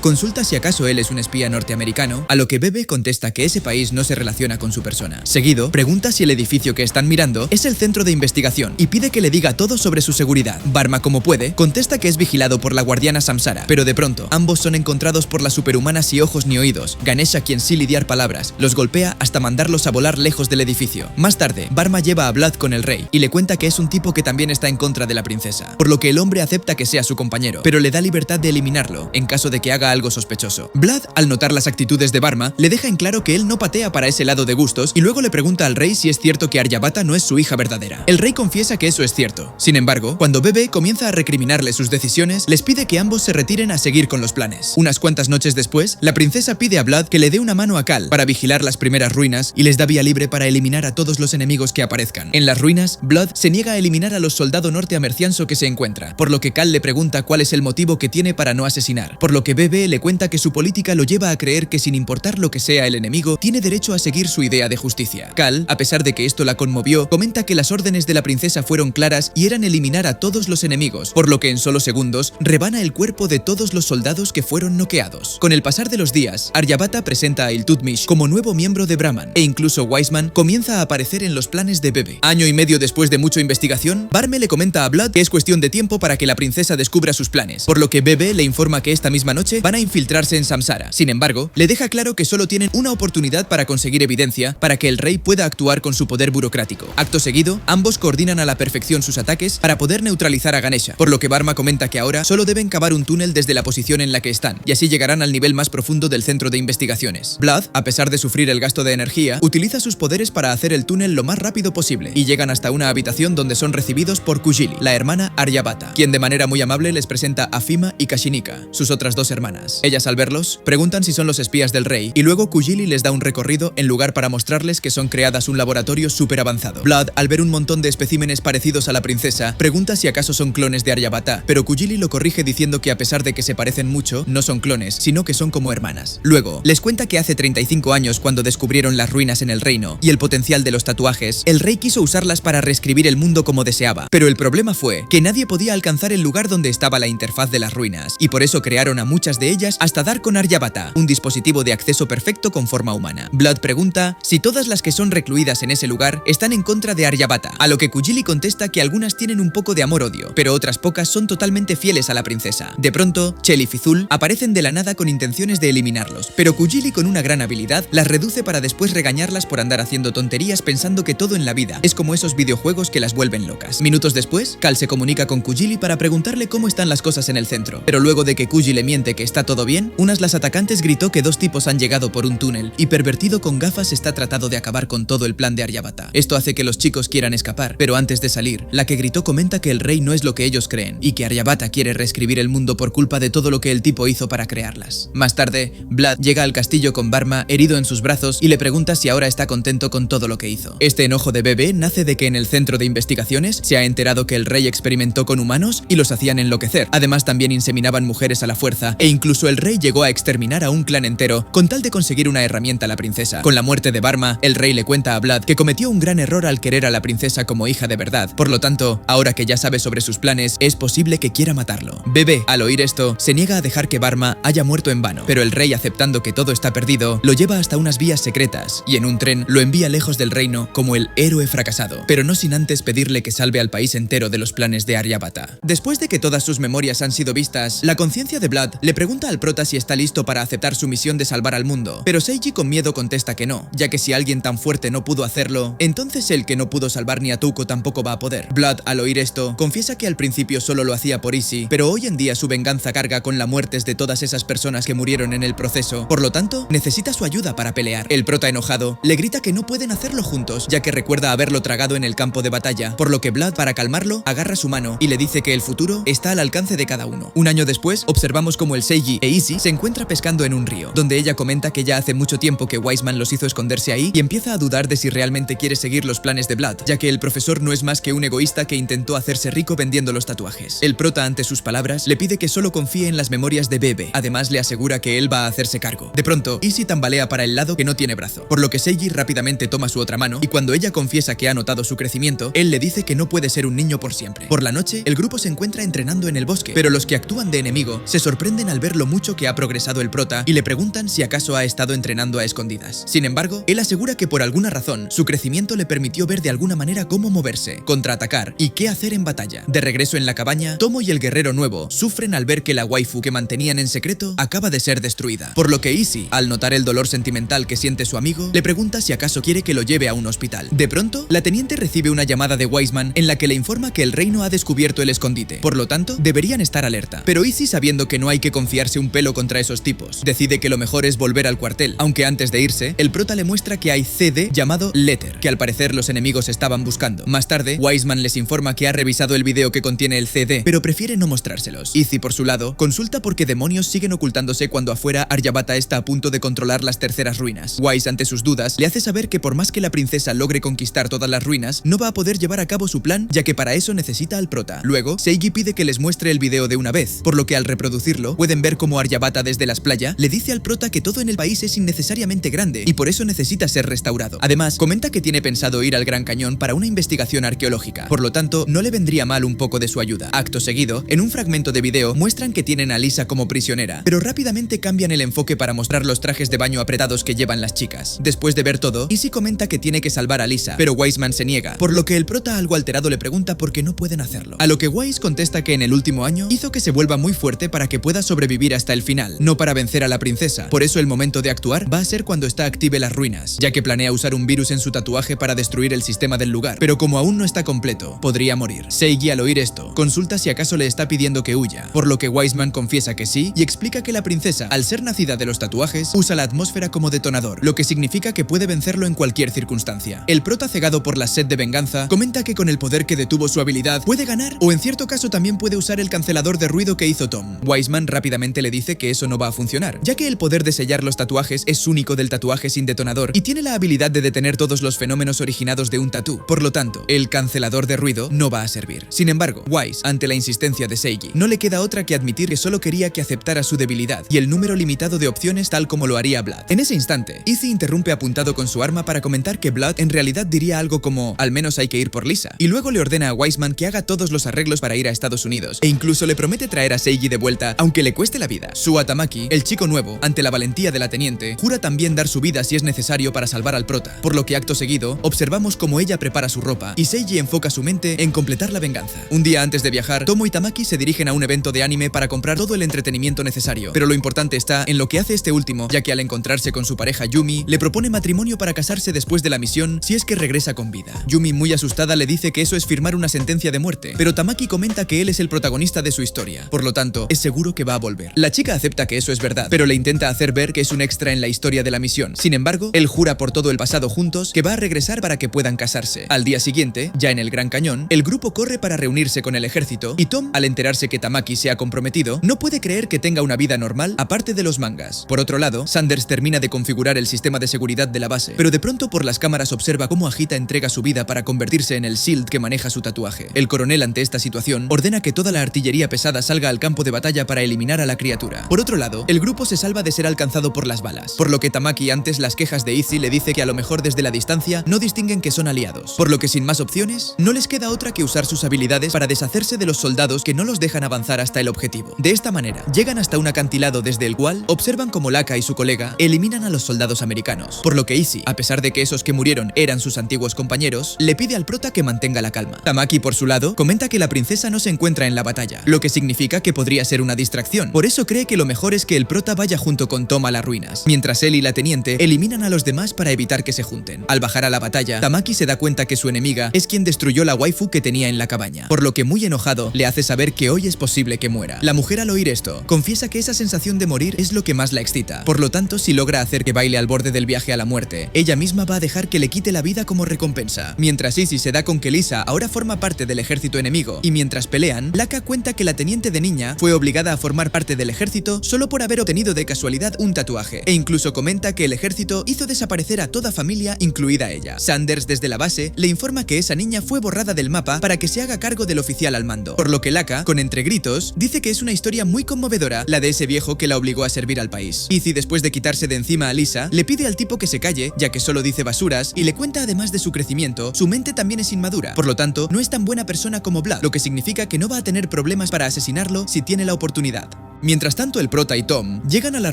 consulta si acaso él es un espía norteamericano, a lo que Bebe contesta que ese país no se relaciona con su persona. Seguido, pregunta si el edificio que están mirando es el centro de investigación y pide que le diga todo sobre su seguridad. Varma, como puede, contesta que es vigilado por la guardiana Samsara, pero de pronto, ambos son encontrados por la superhumana sin ojos ni oídos. Ganesha, quien sí lidiar palabras, los golpea hasta mandarlos a volar lejos del edificio. Más tarde, Varma lleva a Blood con el rey y le cuenta que es un tipo que también está en contra de la princesa, por lo que el hombre acepta que sea su compañero, pero le da libertad de eliminarlo en caso de que haga algo sospechoso. Blood, al notar las actitudes de Varma, le deja en claro que él no patea para ese lado de gustos y luego le pregunta al rey si es cierto que Aryabhata no es su hija verdadera. El rey confiesa que eso es cierto. Sin embargo, cuando Bebe comienza a recriminarle sus decisiones, les pide que ambos se retiren a seguir con los planes. Unas cuantas noches después, la princesa pide a Blood que le dé una mano a Cal para vigilar las primeras ruinas y les da vía libre para eliminar a todos los enemigos que aparezcan. En las ruinas, Blood se niega a eliminar a los soldados norteamercianos que se encuentra, por lo que Cal le pregunta cuál es el motivo que tiene para no asesinar, por lo que Bebe le cuenta que su política lo lleva a creer que sin importar lo que sea el enemigo, tiene derecho a seguir su idea de justicia. Cal, a pesar de que esto la conmovió, comenta que las órdenes de la princesa fueron claras y eran eliminar a todos los enemigos, por lo que en solo segundos rebana el cuerpo de todos los soldados que fueron noqueados. Con el pasar de los días, Aryabhata presenta a Iltutmish como nuevo miembro de Brahman, e incluso Wiseman comienza a aparecer en los planes de Bebe. Año y medio después de mucha investigación, Varme le comenta a Blood que es cuestión de tiempo para que la princesa descubra sus planes, por lo que Bebe le informa que esta misma noche van a infiltrarse en Samsara. Sin embargo, le deja claro que solo tienen una oportunidad para conseguir evidencia para que el rey pueda actuar con su poder burocrático. Acto seguido, ambos coordinan a la perfección sus ataques para poder neutralizar a Ganesha, por lo que Varma comenta que ahora solo deben cavar un túnel desde la posición en la que están, y así llegarán al nivel más profundo del centro de investigaciones. Blood, a pesar de sufrir el gasto de energía, utiliza sus poderes para hacer el túnel lo más rápido posible, y llegan hasta una habitación donde son recibidos por Kujili, la hermana Aryabhata, quien de manera muy amable les presenta a Fima y Kashinika, sus otras dos hermanas. Ellas, al verlos, preguntan si son los espías del rey, y luego Kujili les da un recorrido en lugar para mostrarles que son creadas un laboratorio súper avanzado. Blood, al ver un montón de especímenes parecidos a la princesa, pregunta si acaso son clones de Aryabhata, pero Kujili lo corrige diciendo que a pesar de que se parecen mucho, no son clones, sino que son como hermanas. Luego, les cuenta que hace 35 años, cuando descubrieron las ruinas en el reino y el potencial de los tatuajes, el rey quiso usarlas para reescribir el mundo como deseaba, pero el problema fue que nadie podía alcanzar el lugar donde estaba la interfaz de las ruinas, y por eso crearon a muchas de ellas hasta dar con Aryabhata, un dispositivo de acceso perfecto con forma humana. Blood pregunta si todas las que son recluidas en ese lugar están en contra de Aryabhata, a lo que Kujili contesta que algunas tienen un poco de amor-odio, pero otras pocas son totalmente fieles a la princesa. De pronto, Chel y Fizul aparecen de la nada con intenciones de eliminarlos, pero Kujili, con una gran habilidad, las reduce para después regañarlas por andar haciendo tonterías pensando que todo en la vida es como esos videojuegos que las vuelven locas. Minutos después, Cal se comunica con Kujili para preguntarle cómo están las cosas en el centro, pero luego de que Kujili le miente que está todo bien, las atacantes gritan gritó que dos tipos han llegado por un túnel y pervertido con gafas está tratando de acabar con todo el plan de Aryabhata. Esto hace que los chicos quieran escapar, pero antes de salir, la que gritó comenta que el rey no es lo que ellos creen y que Aryabhata quiere reescribir el mundo por culpa de todo lo que el tipo hizo para crearlas. Más tarde, Vlad llega al castillo con Varma herido en sus brazos y le pregunta si ahora está contento con todo lo que hizo. Este enojo de Bebe nace de que en el centro de investigaciones se ha enterado que el rey experimentó con humanos y los hacían enloquecer. Además, también inseminaban mujeres a la fuerza e incluso el rey llegó a exterminar a un clan entero con tal de conseguir una herramienta a la princesa. Con la muerte de Varma, el rey le cuenta a Vlad que cometió un gran error al querer a la princesa como hija de verdad. Por lo tanto, ahora que ya sabe sobre sus planes, es posible que quiera matarlo. Bebe, al oír esto, se niega a dejar que Varma haya muerto en vano, pero el rey, aceptando que todo está perdido, lo lleva hasta unas vías secretas y en un tren lo envía lejos del reino como el héroe fracasado, pero no sin antes pedirle que salve al país entero de los planes de Aryabhata. Después de que todas sus memorias han sido vistas, la conciencia de Vlad le pregunta al prota si está listo para aceptar su misión de salvar al mundo, pero Seiji con miedo contesta que no, ya que si alguien tan fuerte no pudo hacerlo, entonces el que no pudo salvar ni a Touko tampoco va a poder. Vlad, al oír esto, confiesa que al principio solo lo hacía por Izzy, pero hoy en día su venganza carga con la muerte de todas esas personas que murieron en el proceso, por lo tanto, necesita su ayuda para pelear. El prota enojado le grita que no pueden hacerlo juntos, ya que recuerda haberlo tragado en el campo de batalla, por lo que Vlad, para calmarlo, agarra su mano y le dice que el futuro está al alcance de cada uno. Un año después, observamos como el Seiji e Izzy se encuentran pescando en un río, donde ella comenta que ya hace mucho tiempo que Wiseman los hizo esconderse ahí y empieza a dudar de si realmente quiere seguir los planes de Vlad, ya que el profesor no es más que un egoísta que intentó hacerse rico vendiendo los tatuajes. El prota, ante sus palabras, le pide que solo confíe en las memorias de Bebe, además le asegura que él va a hacerse cargo. De pronto, Izzy tambalea para el lado que no tiene brazo, por lo que Seiji rápidamente toma su otra mano y cuando ella confiesa que ha notado su crecimiento, él le dice que no puede ser un niño por siempre. Por la noche, el grupo se encuentra entrenando en el bosque, pero los que actúan de enemigo se sorprenden al ver lo mucho que ha progresado el prota y le preguntan si acaso ha estado entrenando a escondidas. Sin embargo, él asegura que por alguna razón, su crecimiento le permitió ver de alguna manera cómo moverse, contraatacar y qué hacer en batalla. De regreso en la cabaña, Tomo y el guerrero nuevo sufren al ver que la waifu que mantenían en secreto acaba de ser destruida, por lo que Izzy, al notar el dolor sentimental que siente su amigo, le pregunta si acaso quiere que lo lleve a un hospital. De pronto, la teniente recibe una llamada de Wiseman en la que le informa que el reino ha descubierto el escondite, por lo tanto, deberían estar alerta. Pero Izzy, sabiendo que no hay que confiarse un pelo contra esos tipos, decide que lo mejor es volver al cuartel, aunque antes de irse, el prota le muestra que hay CD llamado Letter, que al parecer los enemigos estaban buscando. Más tarde, Wiseman les informa que ha revisado el video que contiene el CD, pero prefiere no mostrárselos. Izzy, por su lado, consulta por qué demonios siguen ocultándose cuando afuera Aryabhata está a punto de controlar las terceras ruinas. Wise, ante sus dudas, le hace saber que por más que la princesa logre conquistar todas las ruinas, no va a poder llevar a cabo su plan, ya que para eso necesita al prota. Luego, Seiji pide que les muestre el video de una vez, por lo que al reproducirlo, pueden ver cómo Aryabhata desde las playas le dice al prota que todo en el país es innecesariamente grande y por eso necesita ser restaurado. Además, comenta que tiene pensado ir al Gran Cañón para una investigación arqueológica, por lo tanto, no le vendría mal un poco de su ayuda. Acto seguido, en un fragmento de video muestran que tienen a Lisa como prisionera, pero rápidamente cambian el enfoque para mostrar los trajes de baño apretados que llevan las chicas. Después de ver todo, Izzy comenta que tiene que salvar a Lisa, pero Wiseman se niega, por lo que el prota, algo alterado, le pregunta por qué no pueden hacerlo. A lo que Wise contesta que en el último año hizo que se vuelva muy fuerte para que pueda sobrevivir hasta el final, no para vencer a la princesa. Por eso el momento de actuar va a ser cuando está active las ruinas, ya que planea usar un virus en su tatuaje para destruir el sistema del lugar, pero como aún no está completo, podría morir. Seiji, al oír esto, consulta si acaso le está pidiendo que huya, por lo que Wiseman confiesa que sí y explica que la princesa, al ser nacida de los tatuajes, usa la atmósfera como detonador, lo que significa que puede vencerlo en cualquier circunstancia. El prota, cegado por la sed de venganza, comenta que con el poder que detuvo su habilidad puede ganar o en cierto caso también puede usar el cancelador de ruido que hizo Tom. Wiseman rápidamente le dice que eso no va a funcionar, ya que el poder de sellar los tatuajes es único del tatuaje sin detonador y tiene la habilidad de detener todos los fenómenos originados de un tatú. Por lo tanto, el cancelador de ruido no va a servir. Sin embargo, Wise, ante la insistencia de Seiji, no le queda otra que admitir que solo quería que aceptara su debilidad y el número limitado de opciones tal como lo haría Vlad. En ese instante, Izzy interrumpe apuntado con su arma para comentar que Vlad en realidad diría algo como al menos hay que ir por Lisa, y luego le ordena a Wiseman que haga todos los arreglos para ir a Estados Unidos, e incluso le promete traer a Seiji de vuelta aunque le cueste la vida. Su Tamaki, el chico nuevo, ante la valentía de la teniente, jura también dar su vida si es necesario para salvar al prota, por lo que acto seguido, observamos cómo ella prepara su ropa y Seiji enfoca su mente en completar la venganza. Un día antes de viajar, Tomo y Tamaki se dirigen a un evento de anime para comprar todo el entretenimiento necesario, pero lo importante está en lo que hace este último, ya que al encontrarse con su pareja Yumi, le propone matrimonio para casarse después de la misión si es que regresa con vida. Yumi, muy asustada, le dice que eso es firmar una sentencia de muerte, pero Tamaki comenta que él es el protagonista de su historia, por lo tanto, es seguro que va a volver. La chica acepta que eso es verdad, pero le intenta hacer ver que es un extra en la historia de la misión. Sin embargo, él jura por todo el pasado juntos que va a regresar para que puedan casarse. Al día siguiente, ya en el Gran Cañón, el grupo corre para reunirse con el ejército y Tom, al enterarse que Tamaki se ha comprometido, no puede creer que tenga una vida normal aparte de los mangas. Por otro lado, Sanders termina de configurar el sistema de seguridad de la base, pero de pronto por las cámaras observa cómo Agita entrega su vida para convertirse en el SHIELD que maneja su tatuaje. El coronel, ante esta situación, ordena que toda la artillería pesada salga al campo de batalla para eliminar a la criatura. Por otro lado, el grupo se salva de ser alcanzado por las balas, por lo que Tamaki, antes las quejas de Izzy, le dice que a lo mejor desde la distancia no distinguen que son aliados, por lo que sin más opciones, no les queda otra que usar sus habilidades para deshacerse de los soldados que no los dejan avanzar hasta el objetivo. De esta manera, llegan hasta un acantilado desde el cual observan cómo Laka y su colega eliminan a los soldados americanos, por lo que Izzy, a pesar de que esos que murieron eran sus antiguos compañeros, le pide al prota que mantenga la calma. Tamaki, por su lado, comenta que la princesa no se encuentra en la batalla, lo que significa que podría ser una distracción. Por eso cree que lo mejor es que el prota vaya junto con Tom a las ruinas, mientras él y la teniente eliminan a los demás para evitar que se junten. Al bajar a la batalla, Tamaki se da cuenta que su enemiga es quien destruyó la waifu que tenía en la cabaña, por lo que muy enojado le hace saber que hoy es posible que muera. La mujer, al oír esto, confiesa que esa sensación de morir es lo que más la excita. Por lo tanto, si logra hacer que baile al borde del viaje a la muerte, ella misma va a dejar que le quite la vida como recompensa. Mientras Izzy se da con que Lisa ahora forma parte del ejército enemigo, y mientras pelean, Laka cuenta que la teniente de niña fue obligada a formar parte del ejército solo por haber obtenido de casualidad un tatuaje, e incluso comenta que el ejército hizo desaparecer a toda familia, incluida ella. Sanders, desde la base, le informa que esa niña fue borrada del mapa para que se haga cargo del oficial al mando, por lo que Laka, con entre gritos, dice que es una historia muy conmovedora la de ese viejo que la obligó a servir al país. Izzy, después de quitarse de encima a Lisa, le pide al tipo que se calle, ya que solo dice basuras, y le cuenta además de su crecimiento, su mente también es inmadura, por lo tanto, no es tan buena persona como Vlad, lo que significa que no va a tener problemas para asesinarlo si tiene la oportunidad. Mientras tanto, el prota y Tom llegan a las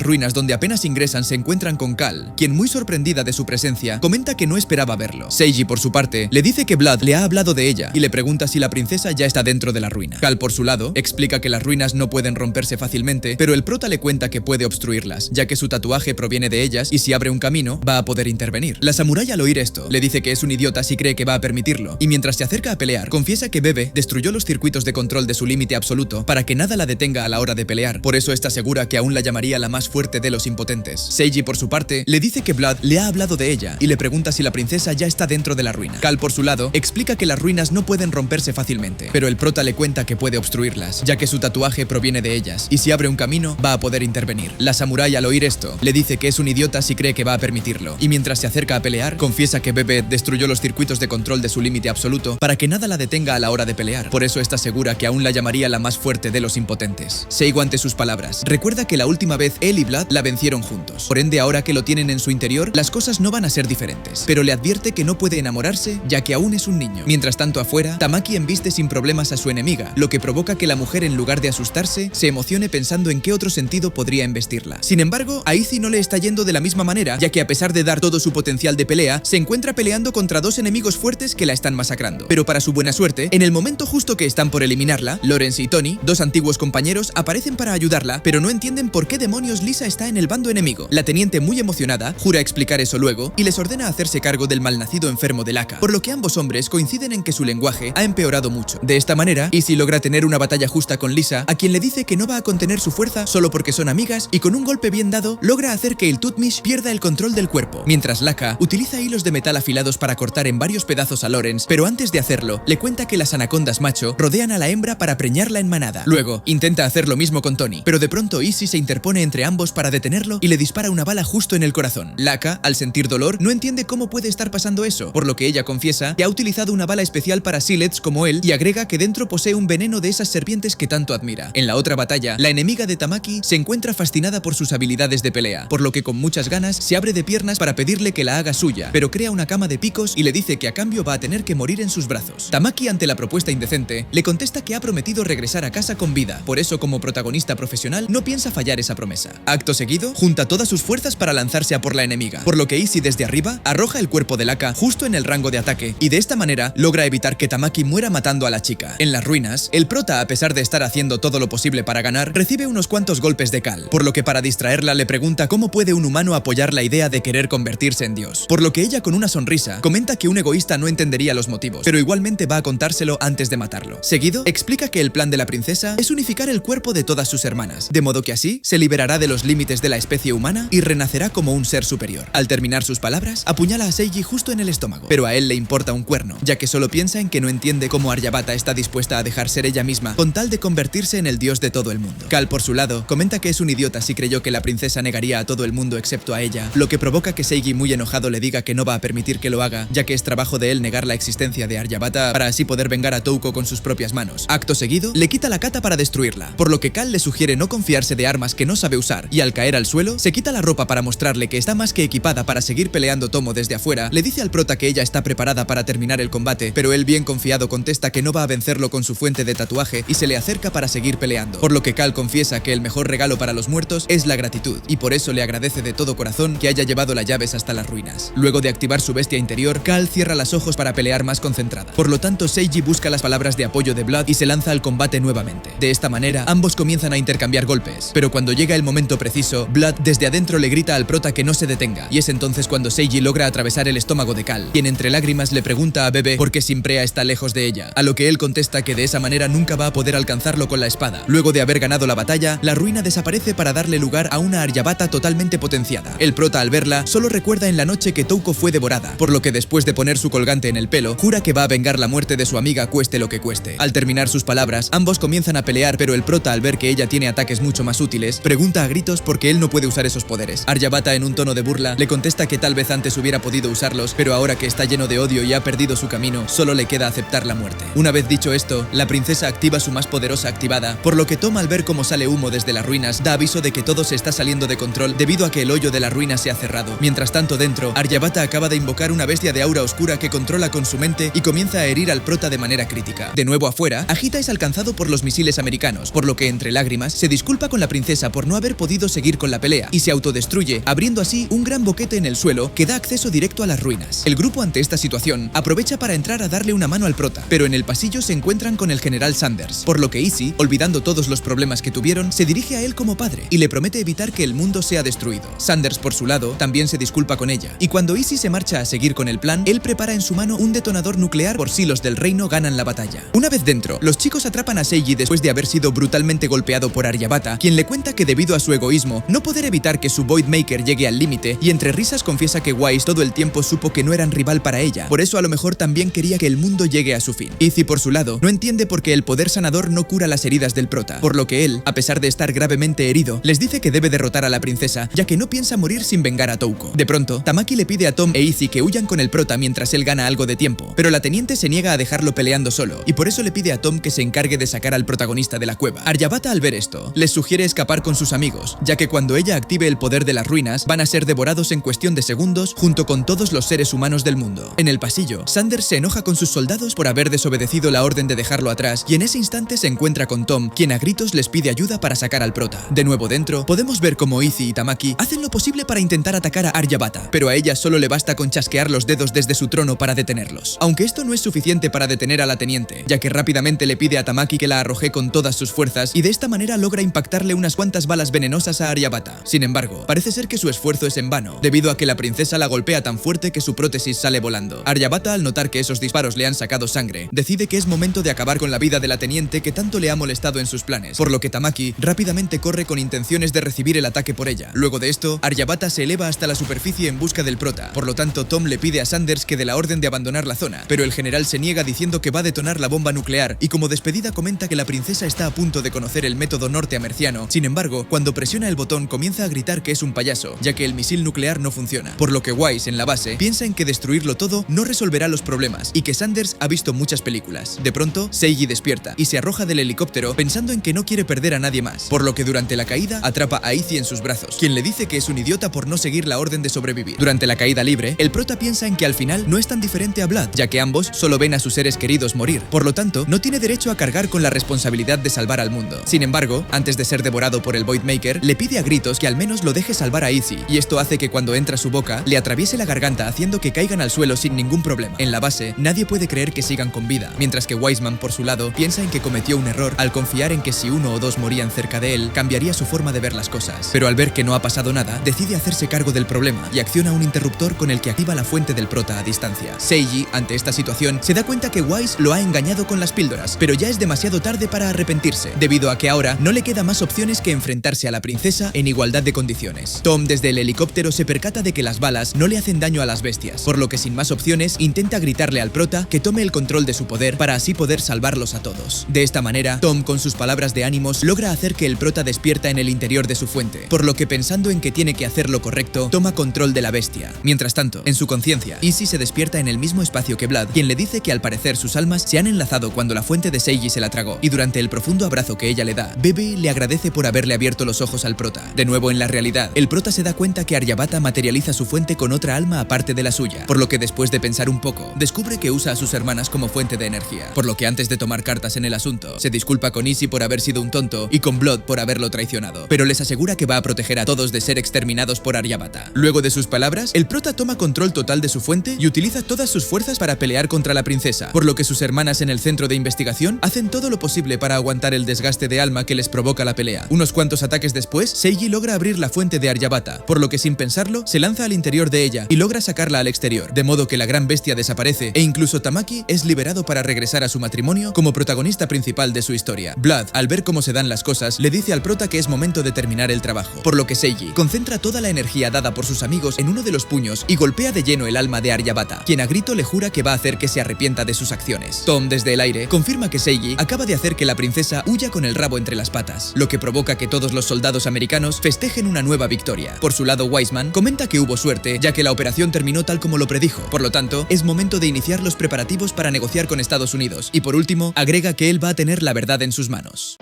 ruinas donde apenas ingresan se encuentran con Cal, quien, muy sorprendida de su presencia, comenta que no esperaba verlo. Seiji, por su parte, le dice que Vlad le ha hablado de ella y le pregunta si la princesa ya está dentro de la ruina. Cal, por su lado, explica que las ruinas no pueden romperse fácilmente, pero el prota le cuenta que puede obstruirlas, ya que su tatuaje proviene de ellas y si abre un camino, va a poder intervenir. La samurái, al oír esto, le dice que es un idiota si cree que va a permitirlo, y mientras se acerca a pelear, confiesa que Bebe destruyó los circuitos de control de su límite absoluto para que nada la detenga a la hora de pelear. Por eso está segura que aún la llamaría la más fuerte de los impotentes. Seiji, por su parte, le dice que Vlad le ha hablado de ella y le pregunta si la princesa ya está dentro de la ruina. Cal, por su lado, explica que las ruinas no pueden romperse fácilmente, pero el prota le cuenta que puede obstruirlas, ya que su tatuaje proviene de ellas, y si abre un camino, va a poder intervenir. La samurái, al oír esto, le dice que es un idiota si cree que va a permitirlo, y mientras se acerca a pelear, confiesa que Bebe destruyó los circuitos de control de su límite absoluto para que nada la detenga a la hora de pelear. Por eso está segura que aún la llamaría la más fuerte de los impotentes. Seigo, ante sus palabras, recuerda que la última vez él y Vlad la vencieron juntos. Por ende, ahora que lo tienen en su interior, las cosas no van a ser diferentes. Pero le advierte que no puede enamorarse, ya que aún es un niño. Mientras tanto, afuera, Tamaki embiste sin problemas a su enemiga, lo que provoca que la mujer, en lugar de asustarse, se emocione pensando en qué otro sentido podría embestirla. Sin embargo, a Izzy no le está yendo de la misma manera, ya que a pesar de dar todo su potencial de pelea, se encuentra peleando contra dos enemigos fuertes que la están masacrando. Pero para su buena suerte, en el momento justo que están por eliminarla, Lawrence y Tony, dos antiguos compañeros, aparecen para ayudarla, pero no entienden por qué demonios Lisa está en el bando enemigo. La teniente, muy emocionada, jura explicar eso luego y les ordena hacerse cargo del malnacido enfermo de Laka, por lo que ambos hombres coinciden en que su lenguaje ha empeorado mucho. De esta manera, Izzy logra tener una batalla justa con Lisa, a quien le dice que no va a contener su fuerza solo porque son amigas, y con un golpe bien dado logra hacer que el Tutmish pierda el control del cuerpo, mientras Laka utiliza hilos de metal afilados para cortar en varios pedazos a Lawrence, pero antes de hacerlo, le cuenta que las anacondas macho rodean a la hembra para preñarla en manada. Luego, intenta hacer lo mismo con Tony, pero de pronto Izzy se interpone entre ambos para detenerlo y le dispara una bala justo en el corazón. Laka, al sentir dolor, no entiende cómo puede estar pasando eso, por lo que ella confiesa que ha utilizado una bala especial para Sealeds como él y agrega que dentro posee un veneno de esas serpientes que tanto admira. En la otra batalla, la enemiga de Tamaki se encuentra fascinada por sus habilidades de pelea, por lo que con muchas ganas se abre de piernas para pedirle que la haga suya, pero crea una cama de picos y le dice que a cambio va a tener que morir en sus brazos. Tamaki, ante la propuesta indecente, le contesta que ha prometido regresar a casa con vida, por eso como protagonista profesional no piensa fallar esa promesa. Acto seguido, junta todas sus fuerzas para lanzarse a por la enemiga, por lo que Izzy desde arriba arroja el cuerpo de Laka justo en el rango de ataque, y de esta manera logra evitar que Tamaki muera matando a la chica. En las ruinas, el prota, a pesar de estar haciendo todo lo posible para ganar, recibe unos cuantos golpes de Cal, por lo que para distraerla le pregunta cómo puede un humano apoyar la idea de querer convertirse en Dios, por lo que ella, con una sonrisa, comenta que un egoísta no entendería los motivos, pero igualmente va a contárselo antes de matarlo. Seguido, explica que el plan de la princesa es unificar el cuerpo de todas sus hermanas, de modo que así se liberará de los límites de la especie humana y renacerá como un ser superior. Al terminar sus palabras, apuñala a Seiji justo en el estómago, pero a él le importa un cuerno, ya que solo piensa en que no entiende cómo Aryabhata está dispuesta a dejar ser ella misma con tal de convertirse en el dios de todo el mundo. Cal, por su lado, comenta que es un idiota si creyó que la princesa negaría a todo el mundo excepto a ella, lo que provoca que Seiji, muy enojado, le diga que no va a permitir que lo haga, ya que es trabajo de él negar la existencia de Aryabhata para así poder vengar a Touko con sus propias manos. Acto seguido, le quita la kata para destruirla, por lo que Cal le sugiere no confiarse de armas que no sabe usar, y al caer al suelo, se quita la ropa para mostrarle que está más que equipada para seguir peleando. Tomo desde afuera le dice al prota que ella está preparada para terminar el combate, pero él, bien confiado, contesta que no va a vencerlo con su fuente de tatuaje y se le acerca para seguir peleando, por lo que Cal confiesa que el mejor regalo para los muertos es la gratitud, y por eso le agradece de todo corazón que haya llevado las llaves hasta las ruinas. Luego de activar su bestia interior, Cal cierra los ojos para pelear más concentrada. Por lo tanto, Seiji busca las palabras de apoyo de Blood y se lanza al combate nuevamente. De esta manera, ambos comienzan a intercambiar golpes, pero cuando llega el momento preciso, Blood desde adentro le grita al prota que no se detenga, y es entonces cuando Seiji logra atravesar el estómago de Cal, quien entre lágrimas le pregunta a Bebe por qué Simprea está lejos de ella, a lo que él contesta que de esa manera nunca va a poder alcanzarlo con la espada. Luego de haber ganado la batalla, la ruina desaparece para darle lugar a una Aryabhata totalmente potenciada. El prota, al verla, solo recuerda en la noche que Touko fue devorada, por lo que después de poner su colgante en el pelo, jura que va a vengar la muerte de su amiga cueste lo que cueste. Al terminar sus palabras, ambos comienzan a pelear, pero el prota, al ver que ella tiene ataques mucho más útiles, pregunta a gritos por qué él no puede usar esos poderes. Aryabhata, en un tono de burla, le contesta que tal vez antes hubiera podido usarlos, pero ahora que está lleno de odio y ha perdido su camino, solo le queda aceptar la muerte. Una vez dicho esto, la princesa activa su más poderosa activada, por lo que Tom, al ver cómo sale humo desde las ruinas, da aviso de que todo se está saliendo de control debido a que el hoyo de la ruina se ha cerrado. Mientras tanto, dentro, Aryabhata acaba de invocar una bestia de aura oscura que controla con su mente y comienza a herir al prota de manera crítica. De nuevo afuera, Agita es alcanzado por los misiles americanos, por lo que entre lágrimas se disculpa con la princesa por no haber podido seguir con la pelea y se autodestruye, abriendo así un gran boquete en el suelo que da acceso directo a las ruinas. El grupo, ante esta situación, aprovecha para entrar a darle una mano al prota, pero en el pasillo se encuentran con el general Sanders, por lo que Izzy, olvidando todos los problemas que tuvieron, se dirige a él como padre y le promete evitar que el mundo sea destruido. Sanders, por su lado, también se disculpa con ella, y cuando Izzy se marcha a seguir con el plan, él prepara en su mano un detonador nuclear por si los del reino ganan la batalla. Una vez dentro, los chicos atrapan a Seiji después de haber sido brutalmente golpeado por Aryabhata, quien le cuenta que debido a su egoísmo, no poder evitar que su Voidmaker llegue al límite, y entre risas confiesa que Wise todo el tiempo supo que no eran rival para ella, por eso a lo mejor también quería que el mundo llegue a su fin. Izzy, por su lado, no entiende por qué el poder sanador no cura las heridas del prota, por lo que él, a pesar de estar gravemente herido, les dice que debe derrotar a la princesa, ya que no piensa morir sin vengar a Touko. De pronto, Tamaki le pide a Tom e Izzy que huyan con el prota mientras él gana algo de tiempo, pero la teniente se niega a dejarlo peleando solo, y por eso le pide a Tom que se encargue de sacar al protagonista de la cueva. Aryabhata, al ver esto, les sugiere escapar con sus amigos, ya que cuando ella active el poder de las ruinas, van a ser devorados en cuestión de segundos junto con todos los seres humanos del mundo. En el pasillo, Sanders se enoja con sus soldados por haber desobedecido la orden de dejarlo atrás, y en ese instante se encuentra con Tom, quien a gritos les pide ayuda para sacar al prota. De nuevo dentro, podemos ver cómo Izzy y Tamaki hacen lo posible para intentar atacar a Aryabhata, pero a ella solo le basta con chasquear los dedos desde su trono para detenerlos. Aunque esto no es suficiente para detener a la teniente, ya que rápidamente le pide a Tamaki que la arroje con todas sus fuerzas y de esta manera logra impactarle unas cuantas balas venenosas a Aryabhata. Sin embargo, parece ser que su esfuerzo es en vano, debido a que la princesa la golpea tan fuerte que su prótesis sale volando. Aryabhata, al notar que esos disparos le han sacado sangre, decide que es momento de acabar con la vida de la teniente que tanto le ha molestado en sus planes, por lo que Tamaki rápidamente corre con intenciones de recibir el ataque por ella. Luego de esto, Aryabhata se eleva hasta la superficie en busca del prota, por lo tanto Tom le pide a Sanders que dé la orden de abandonar la zona, pero el general se niega diciendo que va a detonar la bomba nuclear y como despedida comenta que la princesa está a punto de conocer el método norteamerciano. Sin embargo, cuando presiona el botón comienza a gritar que es un payaso, ya que el misil nuclear no funciona, por lo que Wise en la base piensa en que destruirlo todo no resolverá los problemas y que Sanders ha visto muchas películas. De pronto, Seiji despierta y se arroja del helicóptero pensando en que no quiere perder a nadie más, por lo que durante la caída atrapa a Izzy en sus brazos, quien le dice que es un idiota por no seguir la orden de sobrevivir. Durante la caída libre, el prota piensa en que al final no es tan diferente a Blood, ya que ambos solo ven a sus seres queridos morir, por lo tanto no tiene derecho a cargar con la responsabilidad de salvar al mundo. Sin embargo, antes de ser devorado por el Voidmaker, le pide a gritos que al menos lo deje salvar a Izzy, y esto hace que cuando entra su boca, le atraviese la garganta haciendo que caigan al suelo sin ningún problema. En la base, nadie puede creer que sigan con vida, mientras que Wiseman, por su lado, piensa en que cometió un error al confiar en que si uno o dos morían cerca de él, cambiaría su forma de ver las cosas. Pero al ver que no ha pasado nada, decide hacerse cargo del problema y acciona un interruptor con el que activa la fuente del prota a distancia. Seiji, ante esta situación, se da cuenta que Wise lo ha engañado con las píldoras, pero ya es demasiado tarde para arrepentirse, debido a que ahora ahora no le queda más opciones que enfrentarse a la princesa en igualdad de condiciones. Tom desde el helicóptero se percata de que las balas no le hacen daño a las bestias, por lo que sin más opciones intenta gritarle al prota que tome el control de su poder para así poder salvarlos a todos. De esta manera, Tom con sus palabras de ánimos logra hacer que el prota despierta en el interior de su fuente, por lo que pensando en que tiene que hacer lo correcto, toma control de la bestia. Mientras tanto, en su conciencia, Izzy se despierta en el mismo espacio que Blood, quien le dice que al parecer sus almas se han enlazado cuando la fuente de Seiji se la tragó, y durante el profundo abrazo que ella le da, Bebe le agradece por haberle abierto los ojos al prota. De nuevo en la realidad, el prota se da cuenta que Aryabhata materializa su fuente con otra alma aparte de la suya, por lo que después de pensar un poco, descubre que usa a sus hermanas como fuente de energía, por lo que antes de tomar cartas en el asunto, se disculpa con Izzy por haber sido un tonto y con Blood por haberlo traicionado, pero les asegura que va a proteger a todos de ser exterminados por Aryabhata. Luego de sus palabras, el prota toma control total de su fuente y utiliza todas sus fuerzas para pelear contra la princesa, por lo que sus hermanas en el centro de investigación hacen todo lo posible para aguantar el desgaste de alma que les provoca la pelea. Unos cuantos ataques después, Seiji logra abrir la fuente de Aryabhata, por lo que sin pensarlo, se lanza al interior de ella y logra sacarla al exterior, de modo que la gran bestia desaparece e incluso Tamaki es liberado para regresar a su matrimonio como protagonista principal de su historia. Blood, al ver cómo se dan las cosas, le dice al prota que es momento de terminar el trabajo, por lo que Seiji concentra toda la energía dada por sus amigos en uno de los puños y golpea de lleno el alma de Aryabhata, quien a grito le jura que va a hacer que se arrepienta de sus acciones. Tom, desde el aire, confirma que Seiji acaba de hacer que la princesa huya con el rabo entre las patas, lo que provoca que todos los soldados americanos festejen una nueva victoria. Por su lado, Wiseman comenta que hubo suerte, ya que la operación terminó tal como lo predijo, por lo tanto, es momento de iniciar los preparativos para negociar con Estados Unidos, y por último, agrega que él va a tener la verdad en sus manos.